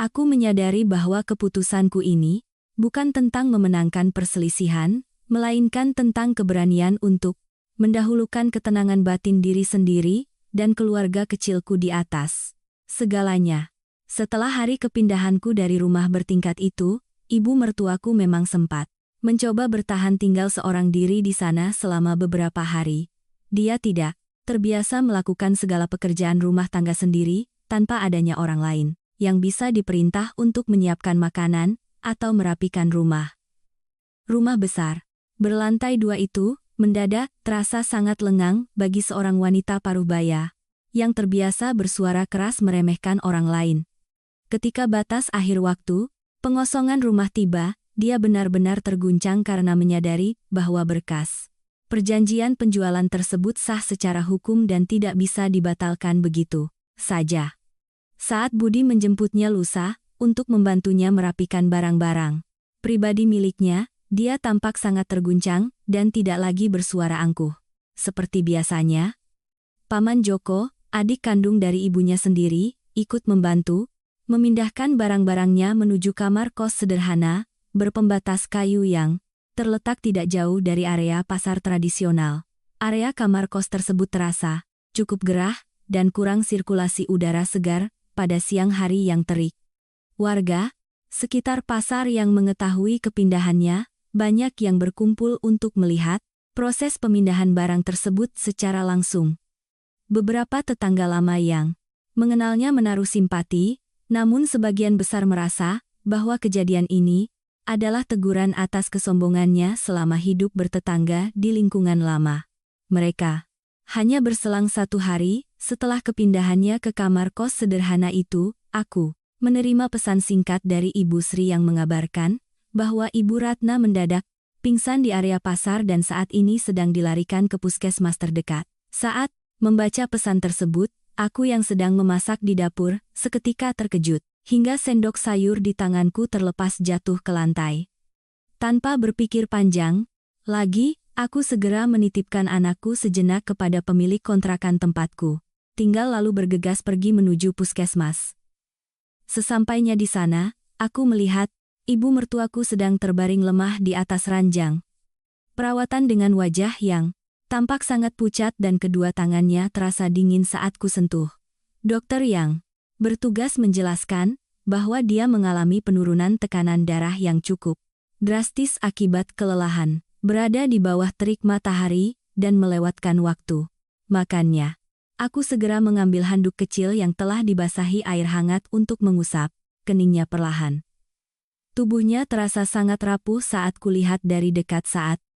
Aku menyadari bahwa keputusanku ini bukan tentang memenangkan perselisihan, melainkan tentang keberanian untuk mendahulukan ketenangan batin diri sendiri dan keluarga kecilku di atas segalanya. Setelah hari kepindahanku dari rumah bertingkat itu, ibu mertuaku memang sempat mencoba bertahan tinggal seorang diri di sana selama beberapa hari. Dia tidak terbiasa melakukan segala pekerjaan rumah tangga sendiri tanpa adanya orang lain yang bisa diperintah untuk menyiapkan makanan atau merapikan rumah. Rumah besar berlantai 2 itu mendadak terasa sangat lengang bagi seorang wanita paruh-baya yang terbiasa bersuara keras meremehkan orang lain. Ketika batas akhir waktu pengosongan rumah tiba, dia benar-benar terguncang karena menyadari bahwa berkas Perjanjian penjualan tersebut sah secara hukum dan tidak bisa dibatalkan begitu saja. Saat Budi menjemputnya lusa, untuk membantunya merapikan barang-barang pribadi miliknya, dia tampak sangat terguncang dan tidak lagi bersuara angkuh. Seperti biasanya, Paman Joko, adik kandung dari ibunya sendiri, ikut membantu, memindahkan barang-barangnya menuju kamar kos sederhana, berpembatas kayu yang terletak tidak jauh dari area pasar tradisional. Area kamar kos tersebut terasa cukup gerah dan kurang sirkulasi udara segar pada siang hari yang terik. Warga sekitar pasar yang mengetahui kepindahannya, banyak yang berkumpul untuk melihat proses pemindahan barang tersebut secara langsung. Beberapa tetangga lama yang mengenalnya menaruh simpati, namun sebagian besar merasa bahwa kejadian ini adalah teguran atas kesombongannya selama hidup bertetangga di lingkungan lama. Mereka hanya berselang 1 hari setelah kepindahannya ke kamar kos sederhana itu, aku menerima pesan singkat dari Ibu Sri yang mengabarkan bahwa Ibu Ratna mendadak pingsan di area pasar dan saat ini sedang dilarikan ke puskesmas terdekat. Saat membaca pesan tersebut, aku yang sedang memasak di dapur seketika terkejut, hingga sendok sayur di tanganku terlepas jatuh ke lantai. Tanpa berpikir panjang lagi, aku segera menitipkan anakku sejenak kepada pemilik kontrakan tempatku. Tinggal lalu bergegas pergi menuju puskesmas. Sesampainya di sana, aku melihat ibu mertuaku sedang terbaring lemah di atas ranjang. Perawatan dengan wajah yang tampak sangat pucat dan kedua tangannya terasa dingin saat ku sentuh. Dokter yang bertugas menjelaskan bahwa dia mengalami penurunan tekanan darah yang cukup drastis akibat kelelahan, berada di bawah terik matahari, dan melewatkan waktu. Makanya, aku segera mengambil handuk kecil yang telah dibasahi air hangat untuk mengusap keningnya perlahan. Tubuhnya terasa sangat rapuh saat kulihat dari dekat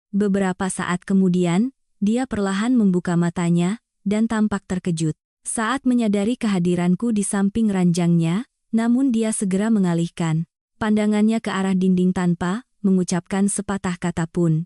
beberapa saat kemudian, dia perlahan membuka matanya, dan tampak terkejut saat menyadari kehadiranku di samping ranjangnya, namun dia segera mengalihkan pandangannya ke arah dinding tanpa mengucapkan sepatah kata pun.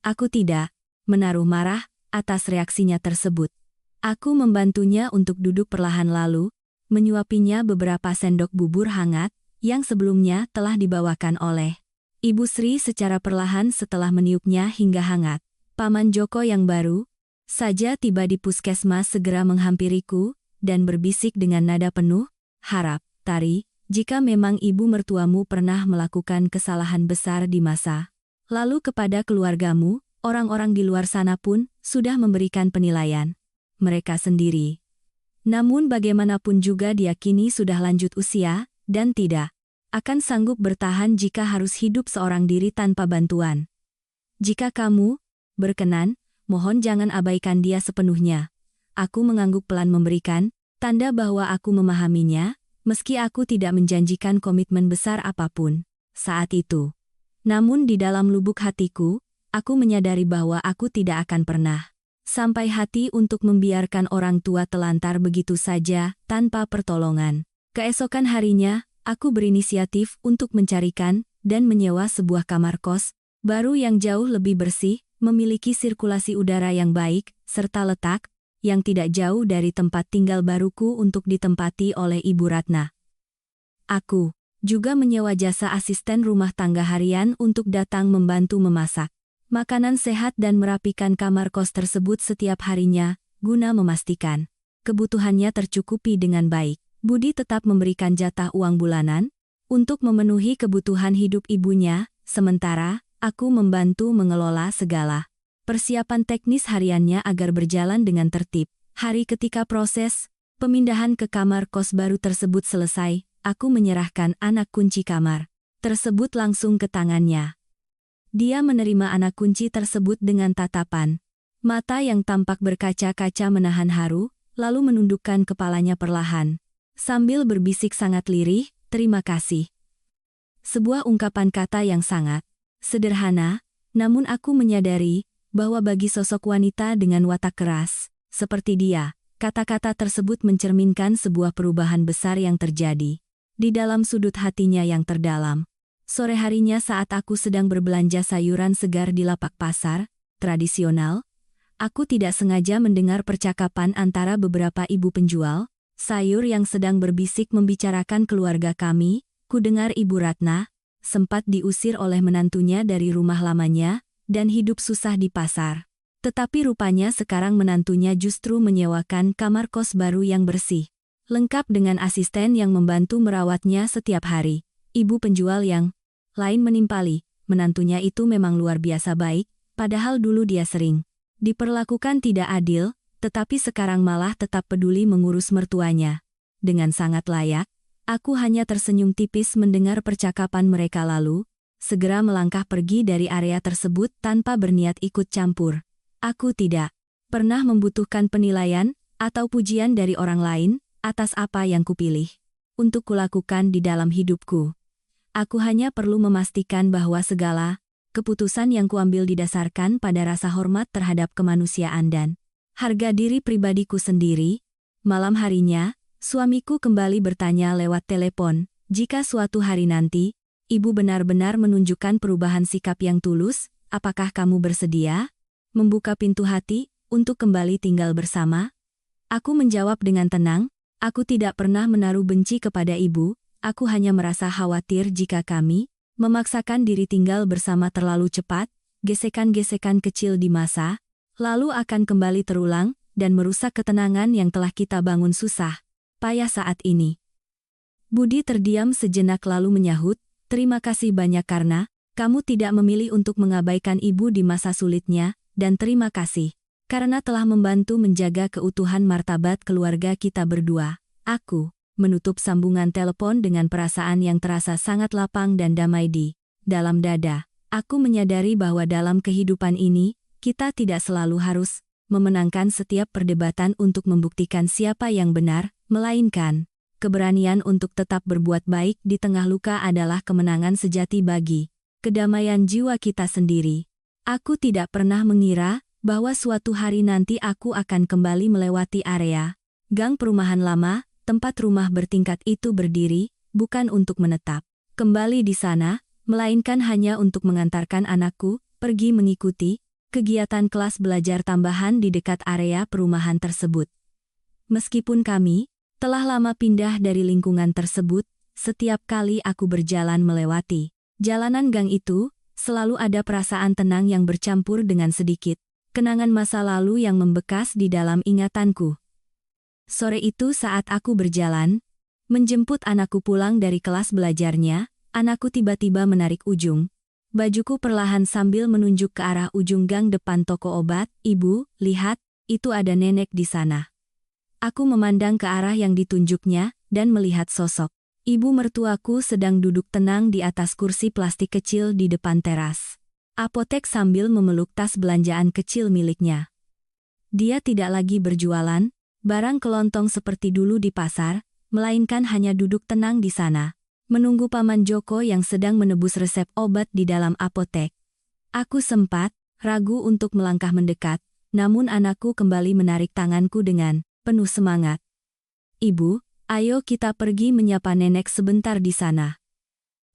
Aku tidak menaruh marah atas reaksinya tersebut. Aku membantunya untuk duduk perlahan lalu, menyuapinya beberapa sendok bubur hangat yang sebelumnya telah dibawakan oleh Ibu Sri secara perlahan setelah meniupnya hingga hangat. Paman Joko yang baru saja tiba di puskesmas segera menghampiriku dan berbisik dengan nada penuh harap, Tari, jika memang ibu mertuamu pernah melakukan kesalahan besar di masa lalu kepada keluargamu, orang-orang di luar sana pun sudah memberikan penilaian mereka sendiri. Namun bagaimanapun juga dia kini sudah lanjut usia, dan tidak akan sanggup bertahan jika harus hidup seorang diri tanpa bantuan. Jika kamu berkenan, mohon jangan abaikan dia sepenuhnya. Aku mengangguk pelan memberikan tanda bahwa aku memahaminya, meski aku tidak menjanjikan komitmen besar apapun saat itu. Namun di dalam lubuk hatiku, aku menyadari bahwa aku tidak akan pernah sampai hati untuk membiarkan orang tua telantar begitu saja, tanpa pertolongan. Keesokan harinya, aku berinisiatif untuk mencarikan dan menyewa sebuah kamar kos baru yang jauh lebih bersih, memiliki sirkulasi udara yang baik, serta letak yang tidak jauh dari tempat tinggal baruku untuk ditempati oleh Ibu Ratna. Aku juga menyewa jasa asisten rumah tangga harian untuk datang membantu memasak makanan sehat dan merapikan kamar kos tersebut setiap harinya, guna memastikan kebutuhannya tercukupi dengan baik. Budi tetap memberikan jatah uang bulanan untuk memenuhi kebutuhan hidup ibunya, sementara aku membantu mengelola segala persiapan teknis hariannya agar berjalan dengan tertib. Hari ketika proses pemindahan ke kamar kos baru tersebut selesai, aku menyerahkan anak kunci kamar tersebut langsung ke tangannya. Dia menerima anak kunci tersebut dengan tatapan mata yang tampak berkaca-kaca menahan haru, lalu menundukkan kepalanya perlahan, sambil berbisik sangat lirih, "Terima kasih." Sebuah ungkapan kata yang sangat sederhana, namun aku menyadari bahwa bagi sosok wanita dengan watak keras seperti dia, kata-kata tersebut mencerminkan sebuah perubahan besar yang terjadi di dalam sudut hatinya yang terdalam. Sore harinya saat aku sedang berbelanja sayuran segar di lapak pasar, tradisional. Aku tidak sengaja mendengar percakapan antara beberapa ibu penjual sayur yang sedang berbisik membicarakan keluarga kami. Kudengar Ibu Ratna sempat diusir oleh menantunya dari rumah lamanya dan hidup susah di pasar. Tetapi rupanya sekarang menantunya justru menyewakan kamar kos baru yang bersih, lengkap dengan asisten yang membantu merawatnya setiap hari. Ibu penjual yang lain menimpali, menantunya itu memang luar biasa baik, padahal dulu dia sering diperlakukan tidak adil, tetapi sekarang malah tetap peduli mengurus mertuanya. Dengan sangat layak, aku hanya tersenyum tipis mendengar percakapan mereka lalu, segera melangkah pergi dari area tersebut tanpa berniat ikut campur. Aku tidak pernah membutuhkan penilaian atau pujian dari orang lain atas apa yang kupilih untuk kulakukan di dalam hidupku. Aku hanya perlu memastikan bahwa segala keputusan yang kuambil didasarkan pada rasa hormat terhadap kemanusiaan dan harga diri pribadiku sendiri. Malam harinya, suamiku kembali bertanya lewat telepon, jika suatu hari nanti, ibu benar-benar menunjukkan perubahan sikap yang tulus, apakah kamu bersedia membuka pintu hati untuk kembali tinggal bersama? Aku menjawab dengan tenang, aku tidak pernah menaruh benci kepada ibu, aku hanya merasa khawatir jika kami memaksakan diri tinggal bersama terlalu cepat, gesekan-gesekan kecil di masa lalu akan kembali terulang dan merusak ketenangan yang telah kita bangun susah payah saat ini. Budi terdiam sejenak lalu menyahut, terima kasih banyak karena kamu tidak memilih untuk mengabaikan ibu di masa sulitnya, dan terima kasih karena telah membantu menjaga keutuhan martabat keluarga kita berdua. Aku menutup sambungan telepon dengan perasaan yang terasa sangat lapang dan damai di dalam dada. Aku menyadari bahwa dalam kehidupan ini, kita tidak selalu harus memenangkan setiap perdebatan untuk membuktikan siapa yang benar, melainkan keberanian untuk tetap berbuat baik di tengah luka adalah kemenangan sejati bagi kedamaian jiwa kita sendiri. Aku tidak pernah mengira bahwa suatu hari nanti aku akan kembali melewati area gang perumahan lama, tempat rumah bertingkat itu berdiri, bukan untuk menetap kembali di sana, melainkan hanya untuk mengantarkan anakku pergi mengikuti kegiatan kelas belajar tambahan di dekat area perumahan tersebut. Meskipun kami telah lama pindah dari lingkungan tersebut, setiap kali aku berjalan melewati jalanan gang itu, selalu ada perasaan tenang yang bercampur dengan sedikit kenangan masa lalu yang membekas di dalam ingatanku. Sore itu saat aku berjalan menjemput anakku pulang dari kelas belajarnya, anakku tiba-tiba menarik ujung bajuku perlahan sambil menunjuk ke arah ujung gang depan toko obat. Ibu, lihat, itu ada nenek di sana. Aku memandang ke arah yang ditunjuknya dan melihat sosok ibu mertuaku sedang duduk tenang di atas kursi plastik kecil di depan teras apotek sambil memeluk tas belanjaan kecil miliknya. Dia tidak lagi berjualan barang kelontong seperti dulu di pasar, melainkan hanya duduk tenang di sana, menunggu Paman Joko yang sedang menebus resep obat di dalam apotek. Aku sempat ragu untuk melangkah mendekat, namun anakku kembali menarik tanganku dengan penuh semangat. Ibu, ayo kita pergi menyapa nenek sebentar di sana.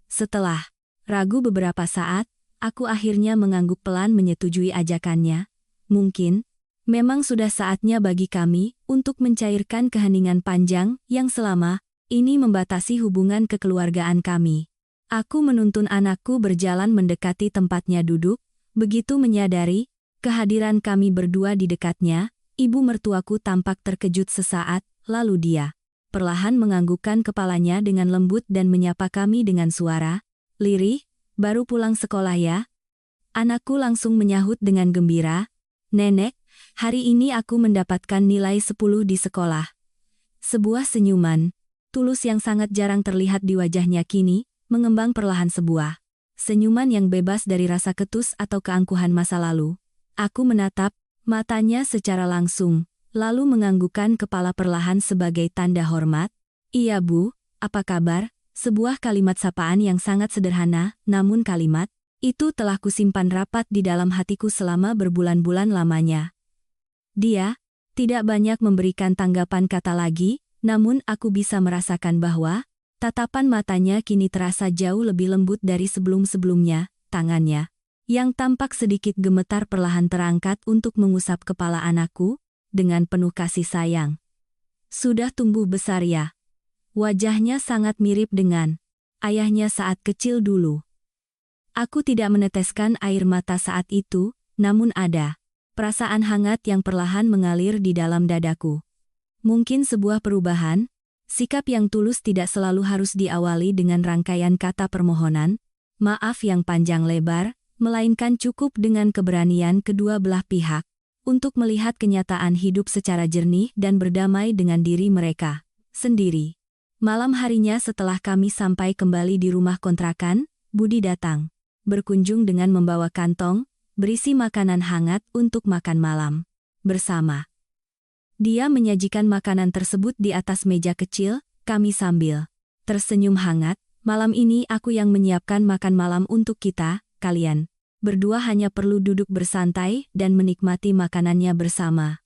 Setelah ragu beberapa saat, aku akhirnya mengangguk pelan menyetujui ajakannya. Mungkin memang sudah saatnya bagi kami untuk mencairkan keheningan panjang yang selama ini membatasi hubungan kekeluargaan kami. Aku menuntun anakku berjalan mendekati tempatnya duduk, begitu menyadari kehadiran kami berdua di dekatnya, ibu mertuaku tampak terkejut sesaat, lalu dia perlahan menganggukkan kepalanya dengan lembut dan menyapa kami dengan suara lirih, baru pulang sekolah ya? Anakku langsung menyahut dengan gembira, Nenek, hari ini aku mendapatkan nilai 10 di sekolah. Sebuah senyuman tulus yang sangat jarang terlihat di wajahnya kini, mengembang perlahan sebuah senyuman yang bebas dari rasa ketus atau keangkuhan masa lalu. Aku menatap matanya secara langsung, lalu menganggukkan kepala perlahan sebagai tanda hormat. Iya Bu, apa kabar? Sebuah kalimat sapaan yang sangat sederhana, namun kalimat itu telah kusimpan rapat di dalam hatiku selama berbulan-bulan lamanya. Dia tidak banyak memberikan tanggapan kata lagi, namun aku bisa merasakan bahwa tatapan matanya kini terasa jauh lebih lembut dari sebelum-sebelumnya. Tangannya yang tampak sedikit gemetar perlahan terangkat untuk mengusap kepala anakku, dengan penuh kasih sayang. Sudah tumbuh besar ya. Wajahnya sangat mirip dengan ayahnya saat kecil dulu. Aku tidak meneteskan air mata saat itu, namun ada perasaan hangat yang perlahan mengalir di dalam dadaku. Mungkin sebuah perubahan, sikap yang tulus tidak selalu harus diawali dengan rangkaian kata permohonan, maaf yang panjang lebar, melainkan cukup dengan keberanian kedua belah pihak untuk melihat kenyataan hidup secara jernih dan berdamai dengan diri mereka sendiri. Malam harinya setelah kami sampai kembali di rumah kontrakan, Budi datang, berkunjung dengan membawa kantong berisi makanan hangat untuk makan malam bersama. Dia menyajikan makanan tersebut di atas meja kecil, kami sambil tersenyum hangat. Malam ini aku yang menyiapkan makan malam untuk kita, kalian berdua hanya perlu duduk bersantai dan menikmati makanannya bersama.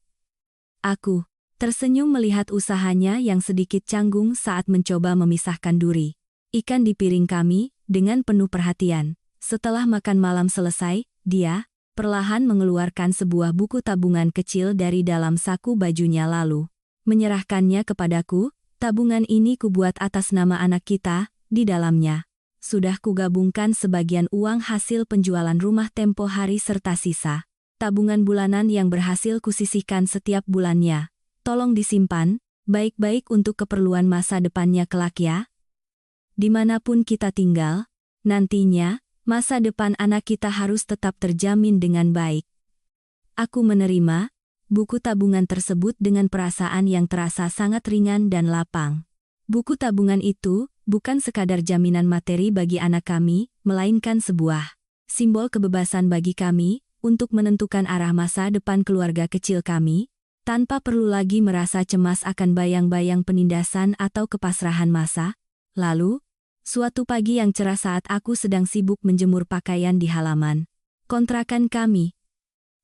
Aku tersenyum melihat usahanya yang sedikit canggung saat mencoba memisahkan duri ikan di piring kami dengan penuh perhatian. Setelah makan malam selesai, dia perlahan mengeluarkan sebuah buku tabungan kecil dari dalam saku bajunya lalu menyerahkannya kepadaku. Tabungan ini kubuat atas nama anak kita, di dalamnya sudah kugabungkan sebagian uang hasil penjualan rumah tempo hari serta sisa tabungan bulanan yang berhasil kusisihkan setiap bulannya. Tolong disimpan baik-baik untuk keperluan masa depannya kelak ya. Dimanapun kita tinggal, nantinya, masa depan anak kita harus tetap terjamin dengan baik. Aku menerima buku tabungan tersebut dengan perasaan yang terasa sangat ringan dan lapang. Buku tabungan itu bukan sekadar jaminan materi bagi anak kami, melainkan sebuah simbol kebebasan bagi kami untuk menentukan arah masa depan keluarga kecil kami, tanpa perlu lagi merasa cemas akan bayang-bayang penindasan atau kepasrahan masa lalu. Suatu pagi yang cerah saat aku sedang sibuk menjemur pakaian di halaman kontrakan kami,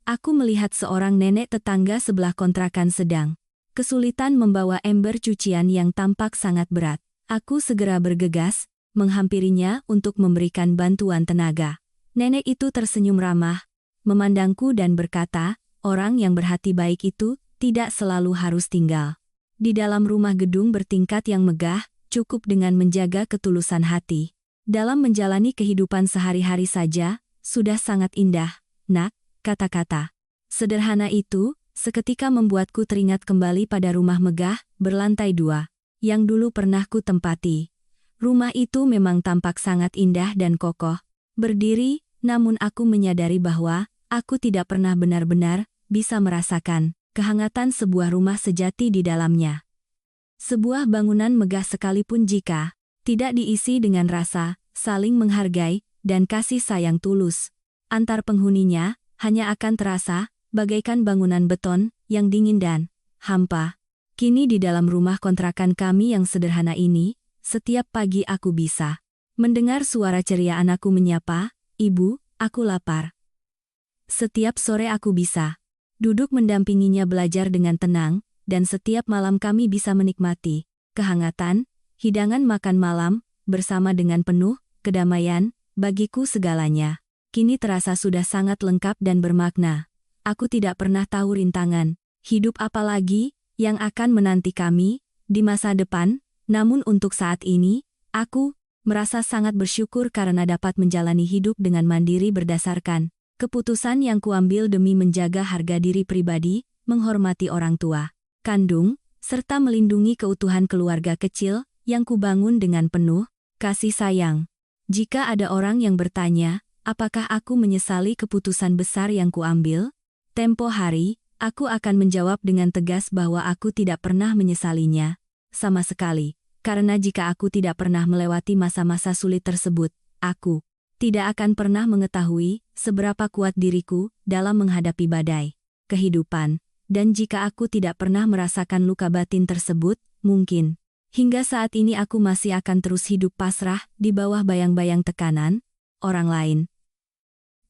aku melihat seorang nenek tetangga sebelah kontrakan sedang kesulitan membawa ember cucian yang tampak sangat berat. Aku segera bergegas, menghampirinya untuk memberikan bantuan tenaga. Nenek itu tersenyum ramah, memandangku dan berkata, orang yang berhati baik itu tidak selalu harus tinggal di dalam rumah gedung bertingkat yang megah, cukup dengan menjaga ketulusan hati. Dalam menjalani kehidupan sehari-hari saja, sudah sangat indah, nak. Kata-kata sederhana itu seketika membuatku teringat kembali pada rumah megah berlantai 2 yang dulu pernah ku tempati. Rumah itu memang tampak sangat indah dan kokoh berdiri, namun aku menyadari bahwa aku tidak pernah benar-benar bisa merasakan kehangatan sebuah rumah sejati di dalamnya. Sebuah bangunan megah sekalipun jika tidak diisi dengan rasa saling menghargai dan kasih sayang tulus antar penghuninya, hanya akan terasa bagaikan bangunan beton yang dingin dan hampa. Kini di dalam rumah kontrakan kami yang sederhana ini, setiap pagi aku bisa mendengar suara ceria anakku menyapa, "Ibu, aku lapar." Setiap sore aku bisa duduk mendampinginya belajar dengan tenang, dan setiap malam kami bisa menikmati kehangatan hidangan makan malam bersama dengan penuh kedamaian. Bagiku segalanya kini terasa sudah sangat lengkap dan bermakna. Aku tidak pernah tahu rintangan hidup apa lagi yang akan menanti kami di masa depan, namun untuk saat ini, aku merasa sangat bersyukur karena dapat menjalani hidup dengan mandiri berdasarkan keputusan yang kuambil demi menjaga harga diri pribadi, menghormati orang tua kandung, serta melindungi keutuhan keluarga kecil yang kubangun dengan penuh kasih sayang. Jika ada orang yang bertanya, apakah aku menyesali keputusan besar yang kuambil? Tempo hari, aku akan menjawab dengan tegas bahwa aku tidak pernah menyesalinya sama sekali, karena jika aku tidak pernah melewati masa-masa sulit tersebut, aku tidak akan pernah mengetahui seberapa kuat diriku dalam menghadapi badai kehidupan. Dan jika aku tidak pernah merasakan luka batin tersebut, mungkin hingga saat ini aku masih akan terus hidup pasrah di bawah bayang-bayang tekanan orang lain.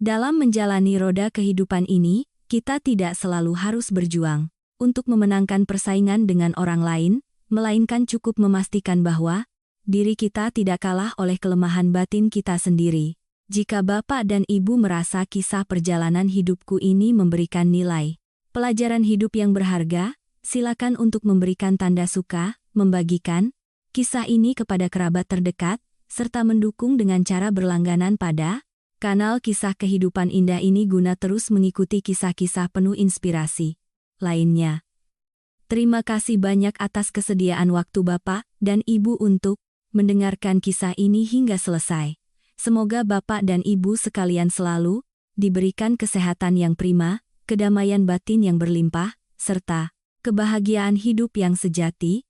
Dalam menjalani roda kehidupan ini, kita tidak selalu harus berjuang untuk memenangkan persaingan dengan orang lain, melainkan cukup memastikan bahwa diri kita tidak kalah oleh kelemahan batin kita sendiri. Jika Bapak dan Ibu merasa kisah perjalanan hidupku ini memberikan nilai pelajaran hidup yang berharga, silakan untuk memberikan tanda suka, membagikan kisah ini kepada kerabat terdekat, serta mendukung dengan cara berlangganan pada kanal Kisah Kehidupan Indah ini guna terus mengikuti kisah-kisah penuh inspirasi lainnya. Terima kasih banyak atas kesediaan waktu Bapak dan Ibu untuk mendengarkan kisah ini hingga selesai. Semoga Bapak dan Ibu sekalian selalu diberikan kesehatan yang prima, kedamaian batin yang berlimpah, serta kebahagiaan hidup yang sejati.